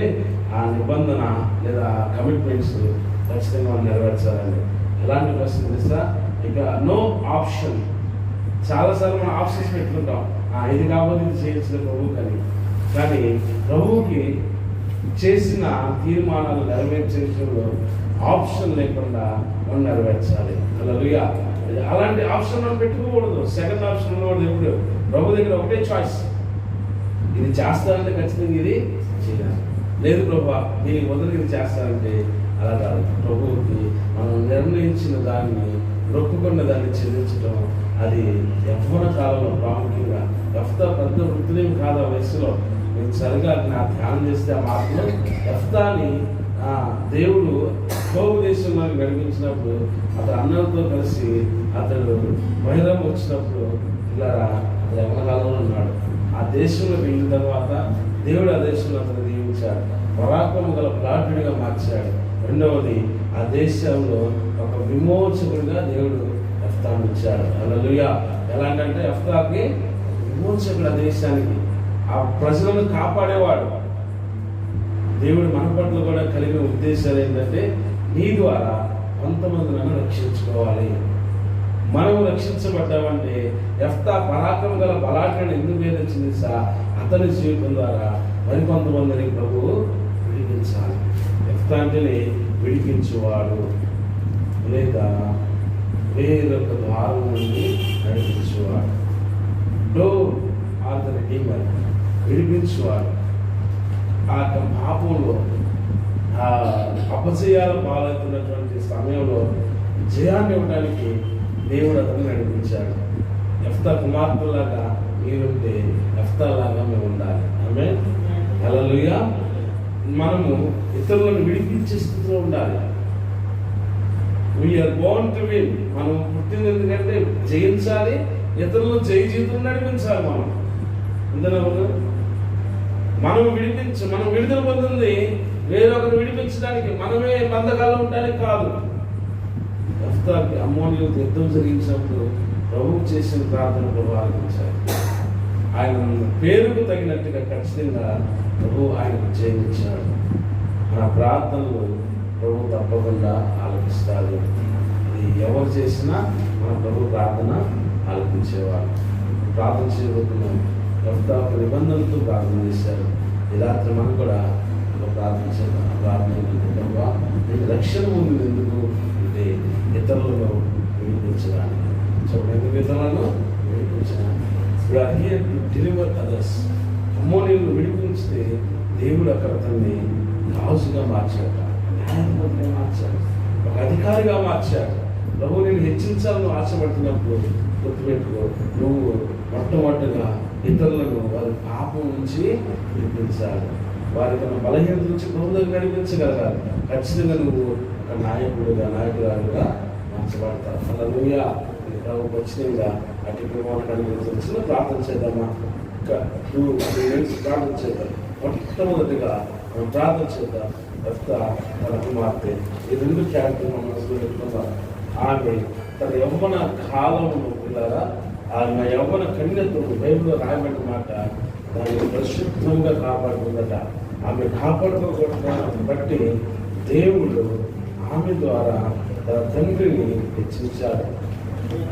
ఆ నిబంధన లేదా కమిట్మెంట్స్ ఖచ్చితంగా మనం నెరవేర్చాలండి. ఎలాంటి పరిస్థితి తెలుసా? ఇక నో ఆప్షన్. చాలాసార్లు మనం ఆప్షన్స్ పెట్టుకుంటాం, ఇది కాకపోతే ఇది చేయాల్సిన ప్రభు కానీ ప్రభువుకి చేసిన తీర్మానాలు నెరవేర్చేందులో ఆప్షన్ లేకుండా మనం నెరవేర్చాలి. హల్లెలూయా. అలాంటి ఆప్షన్ మనం పెట్టుకోకూడదు. సెకండ్ ఆప్షన్ ఉన్నవాడు ఎప్పుడు ప్రభు దగ్గర ఒకటే చాయిస్, ఇది చేస్తానంటే ఖచ్చితంగా ఇది చేయాలి. లేదు ప్రభా నేను మొదలు ఇది చేస్తానంటే అలా కాదు. ప్రభువుకి మనం నిర్ణయించిన దాన్ని నొప్పుకున్న దాన్ని చెల్లించడం అది యవ్వన కాలంలో ప్రాముఖ్యంగా. యెఫ్తా పెద్ద వృత్తులేం కాదు ఆ వయసులో. నేను సరిగా నా ధ్యానం చేస్తే ఆ మార్పులో యెఫ్తాని దేవుడు తోగు దేశంలోకి నడిపించినప్పుడు అతను అన్నలతో కలిసి అతడు బహిరం వచ్చినప్పుడు ఇలా అతను యవ్వన కాలంలో ఉన్నాడు. ఆ దేశంలో వెళ్ళిన తర్వాత దేవుడు ఆ దేశంలో అతను దీవించాడు, పరాక్రమం గల ప్లాటుడిగా మార్చాడు. రెండవది ఆ దేశంలో ఒక విమోచకుడిగా దేవుడు యెఫ్తాను ఇచ్చాడు. హల్లెలూయా. ఎలాంటంటే యెఫ్తాకి విమోచకుడు, ఆ దేశానికి ఆ ప్రజలను కాపాడేవాడు. దేవుడు మన పట్ల కూడా కలిగిన ఉద్దేశాలు ఏంటంటే నీ ద్వారా కొంతమందిని రక్షించుకోవాలి. మనం రక్షించబడ్డామంటే యెఫ్తా పరాక్రమం గల బలాఢ్యుడు ఎందుకు పేరు వచ్చింది సార్? అతని జీవితం ద్వారా మరికొంతమందిని ప్రభువు విడిపించాలి. యెఫ్తా అంటేనే విడిపించువాడు, లేదా వేరొక ద్వారం నుండి నడిపించువాడు. డోర్ ఆర్ ద రిడీమర్, విడిపించువాడు. ఆ పాపంలో అపజయాలు పాలవుతున్నటువంటి సమయంలో జయాన్ని ఇవ్వడానికి దేవుడు అతన్ని నడిపించాడు. యెఫ్తా కుమార్తెలాగా మీరుంటే యెఫ్తా లాగా మేము ఉండాలి. ఆమేన్. హల్లెలూయా. మనము ఇతరులను విడిపించే స్థితిలో ఉండాలి. We're born to win. మనం పుట్టింది ఎందుకంటే జయించాలి, ఇతరులను జీవితం నడిపించాలి. మనం అందరూ మనం విడుదల పొందింది వేరొకరు విడిపించడానికి, మనమే బంధకాలు ఉండడానికి కాదు. యెఫ్తాకి అమ్మోనీయులతో యుద్ధం జరిగించినప్పుడు ప్రభువు చేసిన ప్రార్థన ప్రభు ఆలకించారు. ఆయన పేరుకు తగినట్టుగా ఖచ్చితంగా ప్రభు ఆయనకు జయించాడు. మన ప్రార్థనలు ప్రభు తప్పకుండా ఆలకిస్తాడు. అది ఎవరు చేసినా మన ప్రభు ప్రార్థన ఆలకించేవాడు. ప్రార్థన చేయబోతున్నాం. యెఫ్తా ఒక నిబంధనలతో ప్రార్థన చేశారు. ఈ రాత్రి మనం కూడా ఒక ప్రార్థన చేద్దాం. ప్రార్థన నేను రక్షణ ఉంది ఎందుకు అంటే ఇతరులను విడిపించడానికి. ఎందుకు ఇతరులను విడిపించడానికి? We are here to deliver others. అమ్మోనీయులను విడిపించితే దేవుడు అక్కడ అతన్ని రాజుగా మార్చాడు, న్యాయాధిపతిగా మార్చాడు, ఒక అధికారిగా మార్చాడు. ప్రభు నేను హెచ్చించాలని ఆశపడుతున్నప్పుడు గుర్తుపెట్టుకో, నువ్వు మొట్టమొదటిగా ఇతరులను వారి పాపం నుంచి విడిపించాలి. వారి తన బలహీనత నుంచి ప్రభు దగ్గర నడిపించగలగాలి. ఖచ్చితంగా నువ్వు ఒక నాయకురాలుగా మార్చబడతావు. హల్లెలూయా. ప్రభు ఖచ్చితంగా అటు చిన్న ప్రార్థన చేద్దామా? ఇంకా 2-3 minutes ప్రార్థన చేద్దాం. మొట్టమొదటిగా మనం ప్రార్థన చేద్దాం. యెఫ్తా తన కుమార్తె, ఈ 2 క్యారెక్టర్ మనం మనసులో పెట్టుకుందాం. ఆమె తన యవ్వన కాలంలో పిల్లరా, ఆమె యవ్వన కన్యత్వం బైబిల్లో రాయబడిన మాట దాన్ని పరిశుద్ధంగా కాపాడుతుందట. ఆమె కాపాడుకోవడం బట్టి దేవుడు ఆమె ద్వారా తన తండ్రిని హెచ్చించాడు.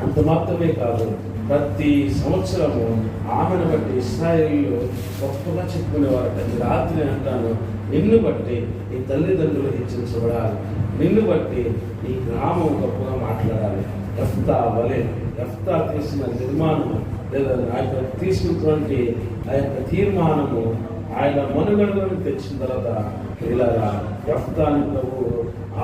అంత మాత్రమే కాదు, ప్రతి సంవత్సరము ఆమెను బట్టి ఇశ్రాయేలీయులు గొప్పగా చెప్పుకునేవారట. ఈ రాత్రి అంటాను, నిన్ను బట్టి నీ తల్లిదండ్రులు హెచ్చించబడాలి, నిన్ను బట్టి నీ గ్రామం గొప్పగా మాట్లాడాలి. యెఫ్తా వలె యెఫ్తా తీసిన నిర్మాణము లేదా ఆయన తీసుకున్నటువంటి ఆ యొక్క తీర్మానము ఆయన మనుగడలను తెచ్చిన తర్వాత ఇలాగా యెఫ్తాని ప్రభు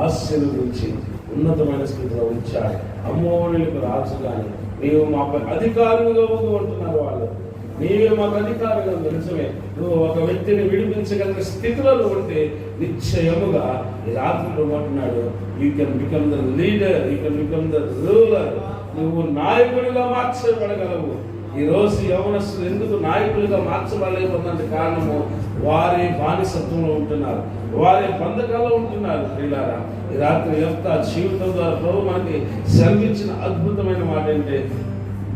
ఆశీర్వదించి ఉన్నతమైన స్థితిలో ఉంచాడు. అమ్మోనీయులకు రాజు కానీ నీవు మాపై అధికారులుగా ఉంటున్నారు. వాళ్ళు నీవే మాకు అధికారులు నిజమే. నువ్వు ఒక వ్యక్తిని విడిపించగలిగిన స్థితిలో ఉంటే నిశ్చయముగా ఈ రాత్రిలో అంటున్నాడు, you can become the leader, you can become the ruler. నువ్వు నాయకుడిగా మార్చబడగలవు. ఈ రోజు యవనస్తులు ఎందుకు నాయకులుగా మార్చబడలేకపోతున్న కారణము వారి బానిసత్వంలో ఉంటున్నారు, వారి బంధకాల్లో ఉంటున్నారు. ప్రియులారా, ఈ రాత్రి యెఫ్తా జీవితం ద్వారా ప్రభు మనకి సెలవిచ్చిన అద్భుతమైన మాట ఏంటంటే,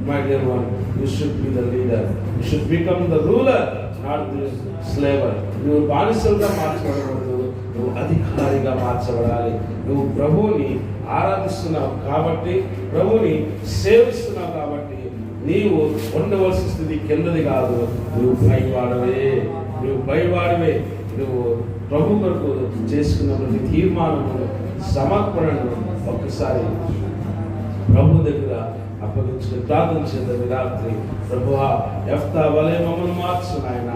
my dear one, you should be the leader, you should become the ruler, not the slaver. నువ్వు బానిసలుగా మార్చబడకూడదు, నువ్వు అధికారిగా మార్చబడాలి. నువ్వు ప్రభువుని ఆరాధిస్తున్నావు కాబట్టి, ప్రభువుని సేవిస్తున్నావు కాబట్టి నీవు ఉండవలసిన స్థితి కిందది కాదు, నువ్వు పైవాడవే, నువ్వు పైవాడవే. నువ్వు ప్రభు కొరకు చేసుకున్న ప్రతి తీర్మానము, సమర్పణను ఒక్కసారి ప్రభు దగ్గర అప్పగించుకుని ప్రార్థన చేద్దాం. రాత్రి ప్రభువా, యెఫ్తా వలె మమ్మల్ని మార్చు నాయన.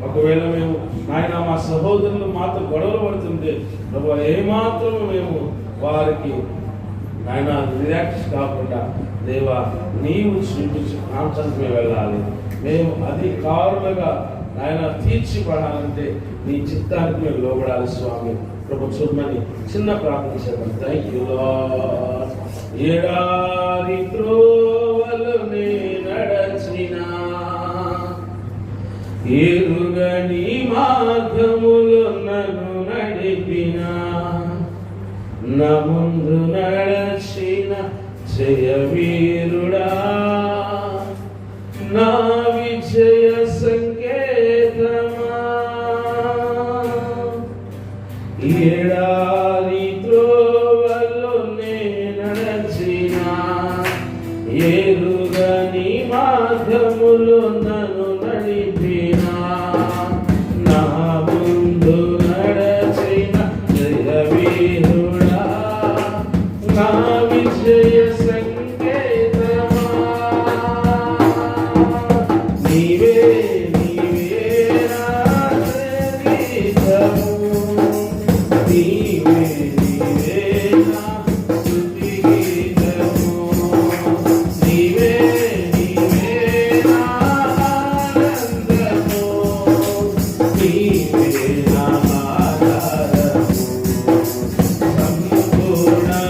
ఒకవేళ మేము నాయన మా సహోదరులు మాతో గొడవలు పడుతుంటే ప్రభువా, ఏమాత్రం మేము వారికి నాయన రియాక్ట్ కాకుండా, దేవా నీవు చూపించి ప్రాంతానికి మేము వెళ్ళాలి. మేము అధికారులుగా నాయన తీర్చిపడాలంటే నీ చిత్తానికి మేము లోబడాలి స్వామి. ప్రభు చూడమని చిన్న ప్రార్థన చేద్దాం. Thank you lord. ఎడారి త్రోవలు నే నడచినా, ఎరుగని మార్గములు నన్ను నడిపినా, నా ముందు నడచిన జయవీరుడా, నా విజయ సంకేతమా. ఎడారి త్రోవలో నే నడచినా, ఎరుగని మార్గములు నన్ను నడిపినా, నా ముందు నడచిన జయవీరుడా, నా విజయ సంకేతమా. నీవే నీవే నా సంగీతము, నీవే నీవే నా స్తుతి గీతము, నీవే నీవే నా ఆనందము, నీవే నా ఆధారము. సంపూర్ణమైన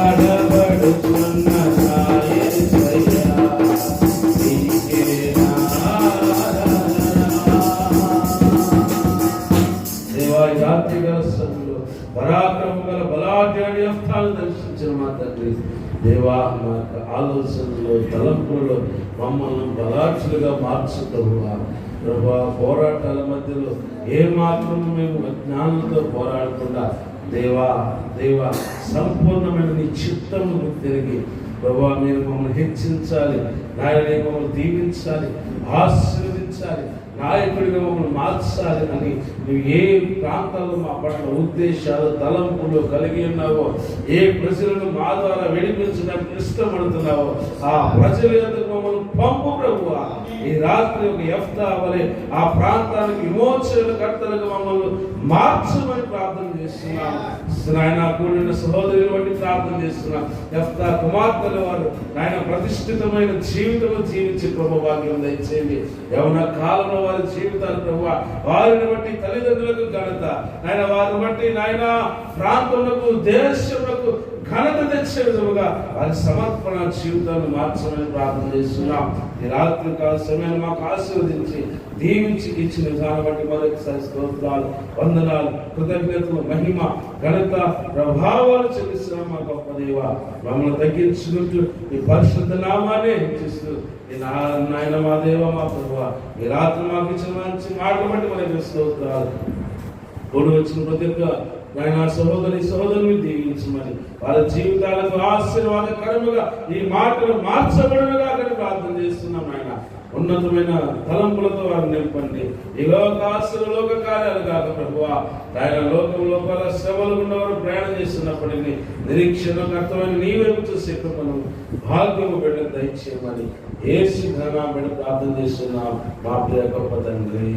కొనియాడబడుతున్న నా యేసయ్యా, నీకే నా ఆరాధన. దేవా, ఈ రాత్రికాల సమయంలో పరాక్రమం గల బలాఢ్యాన్ని యెఫ్తాను దర్శించిన మా తండ్రి, దేవా, మా యొక్క ఆలోచనలో తలంపులలో మమ్మల్ని బలాఢ్యులుగా మార్చుతావుగా ప్రభా. పోరాటాల మధ్యలో ఏ మాత్రం మేము అజ్ఞానంతో పోరాడకుండా దేవా దేవా సంపూర్ణమైన నీ చిత్తము తిరిగి ప్రభా మీరు మమ్మల్ని హెచ్చించాలి, నాయన మమ్మల్ని దీవించాలి, ఆశీర్వదించాలి, నాయకుడిగా మమ్మల్ని మార్చాలి అని నువ్వు ఏ ప్రాంతాల్లో మా పట్ల ఉద్దేశాలు తలంపులు కలిగి ఉన్నావో, ఏ ప్రజలను మా ద్వారా విడిపించడానికి ఇష్టపడుతున్నావో ఆ ప్రజల యొద్దకు మమ్మల్ని పంపు ప్రభువా. ఈ రాత్రి ఒక యెఫ్తా వలె ఆ ప్రాంతానికి విమోచనకర్తలుగా మమ్మల్ని మార్చమని ప్రార్థన చేస్తున్నాం. నాయన కూడిన సహోదరులు బట్టి ప్రార్థన చేస్తున్నాం. యెఫ్తా కుమార్తెల వారు నాయన ప్రతిష్ఠితమైన జీవితం జీవించి ప్రభు భాగ్యం దయచేయండి. యవన కాలంలో వారి జీవితాలు ప్రభు వారిని బట్టి తల్లిదండ్రులకు ఘనత, నాయన వారిని బట్టి నాయన ప్రాంతములకు దేశములకు ఘనత తెచ్చే విధముగా వారి సమర్పణ జీవితాన్ని మార్చమని ప్రార్థన చేస్తున్నాం. ఈ రాత్రి కాల సమయాన్ని మాకు ఆశీర్వదించి దీవించి ఇచ్చిన విధానం బట్టి మరొకసారి స్తోత్రాలు, వందనాలు, కృతజ్ఞతలు, మహిమ, ఘనత, ప్రభావాలు చెల్లిస్తున్నాం. మా గొప్ప దేవ, మమ్మల్ని తగ్గించుకుంటూ ఈ పరిశుద్ధ నామాన్ని హెచ్చిస్తూ నాయన మా దేవ మా ప్రభువా, ఈ రాత్రి మాకు ఇచ్చిన మంచి మాటలు బట్టి మనకి స్తోత్రాలు. తోడు వచ్చిన ప్రతి ఒక్క నాయన సహోదరుని దీవించమని వారి జీవితాలకు ఆశీర్వాదకరముగా ఈ మాటలు మార్చబడునుగా అని ప్రార్థన చేస్తున్నాం. ఆయన ఉన్నతమైన తలంపులతో వారిని నింపండి. ఈ లోక కార్యాలు కాక ప్రభువా, ఆయన లోపల శ్రమలు ఉన్నవారు ప్రయాణం చేస్తున్నప్పటికీ నిరీక్షణకర్తమైన నీ వైపు చూసే కృపను భాగ్యము బిడ్డ దయచేయమని యేసు ఘననామమున ప్రార్థన చేస్తున్నాం మా ప్రియ గొప్ప తండ్రి.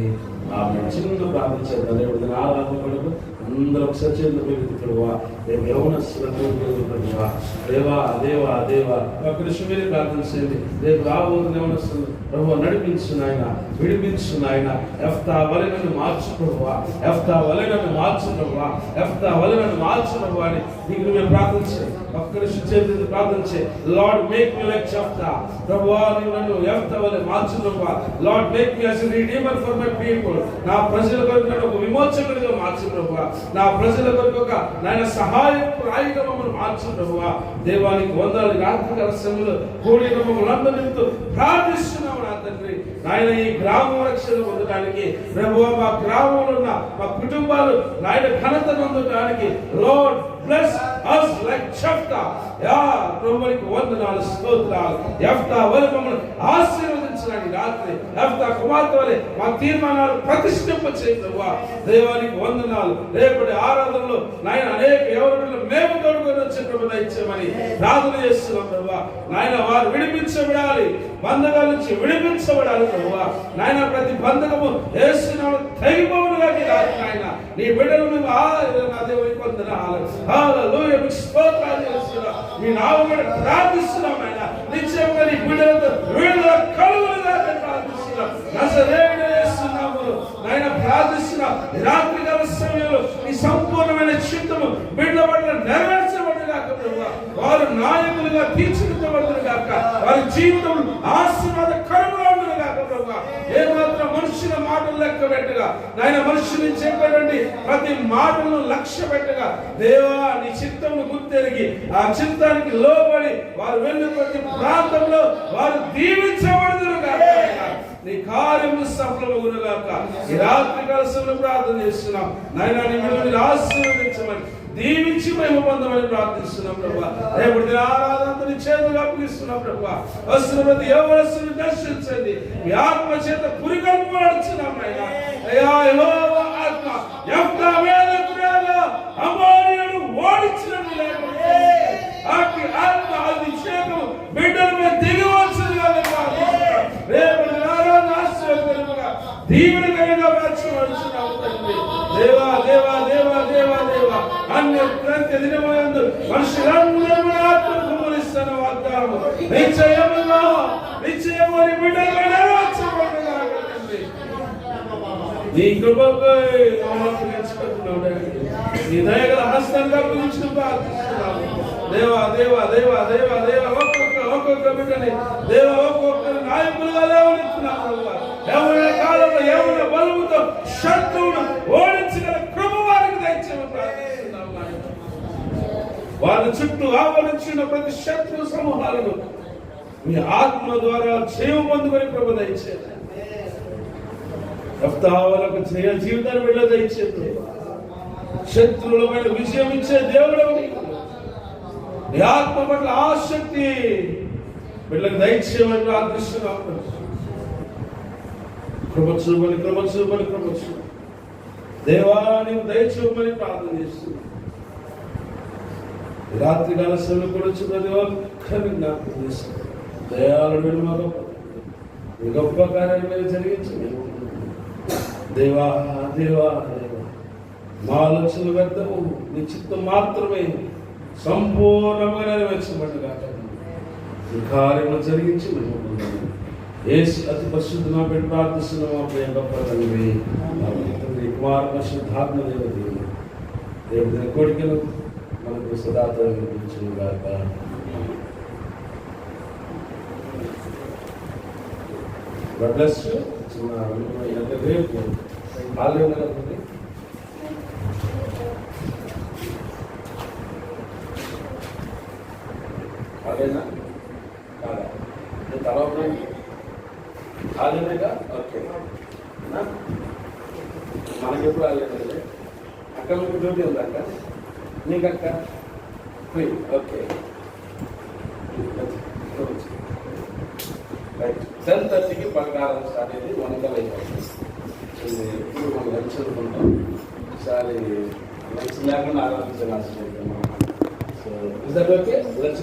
ఆమె చిన్న ప్రార్థన చేద్దాం. రేపు ఆరాధన కొరకు అందరూ ఒకసారి చేతులు పెరుగుతూ ప్రభువా, రేపు యవనస్తులకు ప్రభువా, దేవా దేవా దేవా కృష్ణ మీద ప్రార్థన చేయండి. రేపు రాబోతున్న యవనస్తులు ప్రభువా నడిపించు నాయన, విడిపించు నాయన. యెఫ్తా వలె నన్ను మార్చు ప్రభువా, యెఫ్తా వలె నన్ను మార్చు ప్రభువా, యెఫ్తా వలె నన్ను మార్చు ప్రభువా అని నీకు మేము ప్రార్థన చేయి. కృష్ణ చేతులు ప్రార్థన చేయి. Lord make me like Jephthah. ప్రభువా నీవు నన్ను యెఫ్తా వలె మార్చు ప్రభువా. Lord make me as a redeemer for my people. నా ప్రజల కొరకు నన్ను ఒక విమోచకుడిగా మార్చు ప్రభువా. నా ప్రజల కొరకు ఒక నాయన సహాయకురాయిగా మమ్మల్ని మార్చు ప్రభువా. దేవానికి వందనాలు. రాత్రి సమయంలో కూడిన మమ్మల్ని అందరితో ప్రార్థిస్తున్నాము నా తండ్రి. నాయన ఈ గ్రామం రక్షణ పొందడానికి ప్రభువా, మా గ్రామంలో ఉన్న మా కుటుంబాలు నాయన ఘనత పొందడానికి లార్డ్ బ్లెస్ us like యెఫ్తా. యా ప్రభువునికి వందనాలు, స్తోత్రాలు. యెఫ్తా వలె మమ్మల్ని ఆశీర్వదించండి. రాత్రి యెఫ్తా కుమార్తె వలె మా తీర్మానాలు ప్రతిష్ఠింప చేయి ప్రభువా. దేవానికి వందనాలు. రేపటి ఆరాధనలో నాయన అనేక ఎవరిలో మేము తోడుకొని వచ్చే ప్రభు దయచేయమని ప్రార్థన చేస్తున్నాం ప్రభువా. నాయన వారు విడిపించబడాలి, బంధకాల నుంచి విడిపించబడాలి ప్రభువా. నాయన ప్రతి బంధకము యేసు నామములో తెగిపోవునుగా నాయన నీ బిడ్డలు మేము నా దేవునికి వందనాలు. హల్లెలూయా. మీకు స్తోత్రాలు చేస్తున్నాం. మీ నామములో ప్రార్థిస్తున్నాం. నాయన నిత్యంగా నీ బిడ్డలతో విడుదల కలుగునుగా ప్రార్థిస్తున్నాం. నజరేయుడైన యేసు నామములో నాయన ప్రార్థిస్తున్నాం. రాత్రికాల సమయంలో నీ సంపూర్ణమైన చిత్తము బిడ్డల పట్ల నెరవేర్చబడుగాక ప్రభువా. వారు నాయకులుగా తీర్చిదిద్దబడుగాక. వారి జీవితం ఆశీర్వాదకరంగా ఉండుగాక ప్రభువా. ఏ మాత్రం మనుషుల మాటలు లెక్క పెట్టగా నాయన మనుషుని చెప్పండి ప్రతి మాటలను లక్ష్య పెట్టగా దేవా నీ చిత్తమును గుర్తెరిగి ఆ చిత్తానికి లోబడి వారు వెళ్ళిన ప్రతి ప్రాంతంలో వారు దీవించబడుదురుగాక. నీ కార్యములు సఫలమగునుగాక. ఈ రాత్రి కాలశంలో ప్రార్థన చేస్తున్నాం. నాయన నీ మిమ్మల్ని ఆశీర్వదించమని దీవించి మేము పొందమని ప్రార్థిస్తున్నాం ప్రభువా. రేపటి ఆరాధన నీ చేతులు అప్పగిస్తున్నాం ప్రభువా. వస్తున్న ప్రతి యెహోవాను దర్శించండి. మీ ఆత్మ చేత పురిగొల్పబడుచున్నాం నాయన. అయ్యా యెహోవా ఆత్మ యెఫ్తా వేదకురాలు అమోరీయుడు ఓడించినట్టు లేకపోతే ఆత్మ అభిషేకం బిడ్డల మీద దిగివచ్చునుగా ప్రార్థిస్తున్నాం. రేపటి ఆరాధన ఆశీర్వదించగా దీవెనకరంగా మార్చబడుచున్నాం తండ్రి. దేవా దేవా దేవా దేవా దేవా అన్య ప్రతి దినమందు మనుషులందరూ ఆత్మను కుమ్మరిస్తున్న వాగ్దానము నిశ్చయముగా నిశ్చయము బిడ్డలుగా నెరవేర్చబడునుగాక తండ్రి. నీ కృపపై నీ దయగల హస్తంగా పిలిచిన ప్రార్థిస్తున్నాము. దేవా దేవా దేవా దేవా దేవా ఒక్కొక్క బిడ్డని దేవా ఒక్కొక్కరు నాయకులుగా లేవనెత్తున్నాము. ఎవరి కాలంలో ఎవరి బలముతో శత్రువును ఓడించగల కృప వారికి దయచేయమని ప్రార్థిస్తున్నాము. వారి చుట్టూ ఆవరించిన ప్రతి శత్రు సమూహాలను మీ ఆత్మ ద్వారా జయం పొందుకొని కృప దయచేయండి. వాళ్ళకు జయ జీవితాన్ని వెళ్ళ దయచేయండి. శత్రువుల పైన విజయం ఇచ్చే దేవుడు నీ ఆత్మ పట్ల ఆసక్తి వీళ్ళకి దయచేయమని ప్రార్థిస్తున్నాము. కృప చూపని దేవా నీవు దయచేయమని ప్రార్థన చేస్తున్నాను. రాత్రి కాల సమయంలో కూడా వచ్చి ప్రతి ఒక్కరిని జ్ఞాపకం చేస్తున్నాను. దయాళుడు మా గొప్ప కార్యాలు జరిగించండి. దేవా దేవా మా ఆలోచనలు వ్యర్థము, నీ చిత్తం మాత్రమే సంపూర్ణంగా నెరవేర్చబడిన ఈ కార్యము జరిగించి యేసు అతి పరిశుద్ధ నా పెట్టి ప్రార్థిస్తున్న మా ప్రియ గొప్ప తండ్రి, కుమార్ పరిశుద్ధాత్మ దేవుడి కోరికలు మనకు సదాతరించుగాక. God bless you. రేపు ఆలయం కదండి. అదేనా కాదా? తర్వాత ఆలయమేగా. ఓకే, మనకెప్పుడు ఆలయమే. అక్క మీకు డ్యూటీ ఉంది అక్క, నీకు అక్క ఫ్రీ. ఓకే, 10:30కి ప్రకారం స్టార్ట్ అయ్యింది. 1 అయిపోతుంది. ఇప్పుడు మనం లంచ్ అనుకుంటాం. ఈసారి లంచ్ లేకుండా ఆరాధించాలి. So is that okay? Lunch